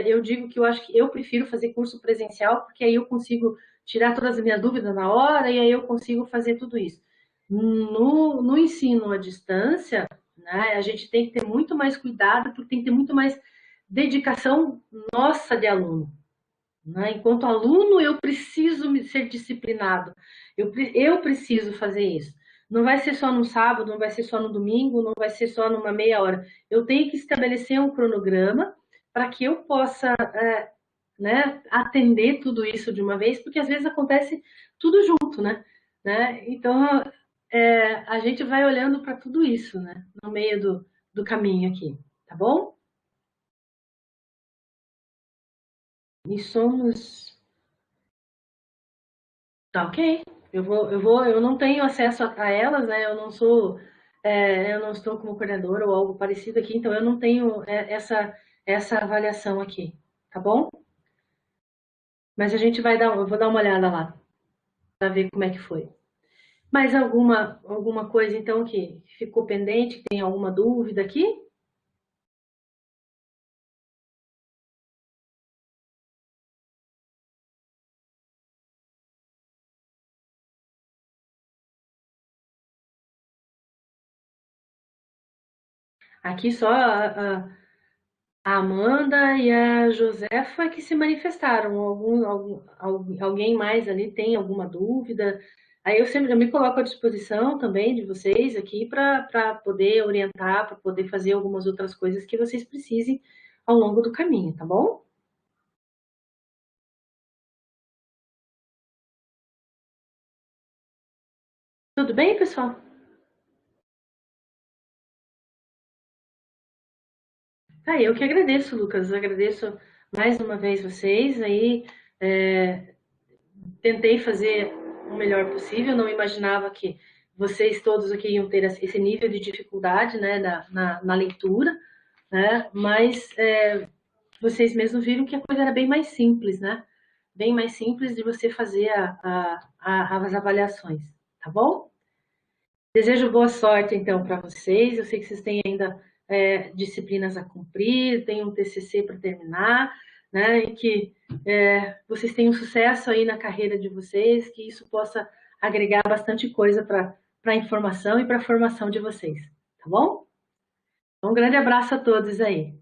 A: eu digo que eu acho que eu prefiro fazer curso presencial, porque aí eu consigo tirar todas as minhas dúvidas na hora e aí eu consigo fazer tudo isso. No ensino à distância, né, a gente tem que ter muito mais cuidado, porque tem que ter muito mais dedicação nossa de aluno. Né? Enquanto aluno, eu preciso ser disciplinado, eu preciso fazer isso. Não vai ser só no sábado, não vai ser só no domingo, não vai ser só numa meia hora. Eu tenho que estabelecer um cronograma para que eu possa né, atender tudo isso de uma vez, porque às vezes acontece tudo junto, né? Então, a gente vai olhando para tudo isso, né, no meio do caminho aqui. tá bom? E somos... Tá ok. Eu não tenho acesso a elas, né? Eu não estou como coordenadora ou algo parecido aqui, então eu não tenho essa avaliação aqui, tá bom? Mas eu vou dar uma olhada lá para ver como é que foi. Mais alguma coisa então que ficou pendente, que tem alguma dúvida aqui? Aqui só a Amanda e a Josefa que se manifestaram. Alguém mais ali tem alguma dúvida? Aí eu me coloco à disposição também de vocês aqui para poder orientar, para poder fazer algumas outras coisas que vocês precisem ao longo do caminho, tá bom? Tudo bem, pessoal? Eu que agradeço, Lucas. Agradeço mais uma vez vocês aí. é, Tentei fazer o melhor possível, não imaginava que vocês todos aqui iam ter esse nível de dificuldade, né, na leitura, né, mas vocês mesmos viram que a coisa era bem mais simples, né, bem mais simples de você fazer as avaliações, tá bom? Desejo boa sorte, então, para vocês. Eu sei que vocês têm ainda disciplinas a cumprir, tem um TCC para terminar, né? E que vocês tenham sucesso aí na carreira de vocês, que isso possa agregar bastante coisa para a informação e para a formação de vocês, tá bom? Um grande abraço a todos aí.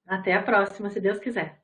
A: Até a próxima, se Deus quiser.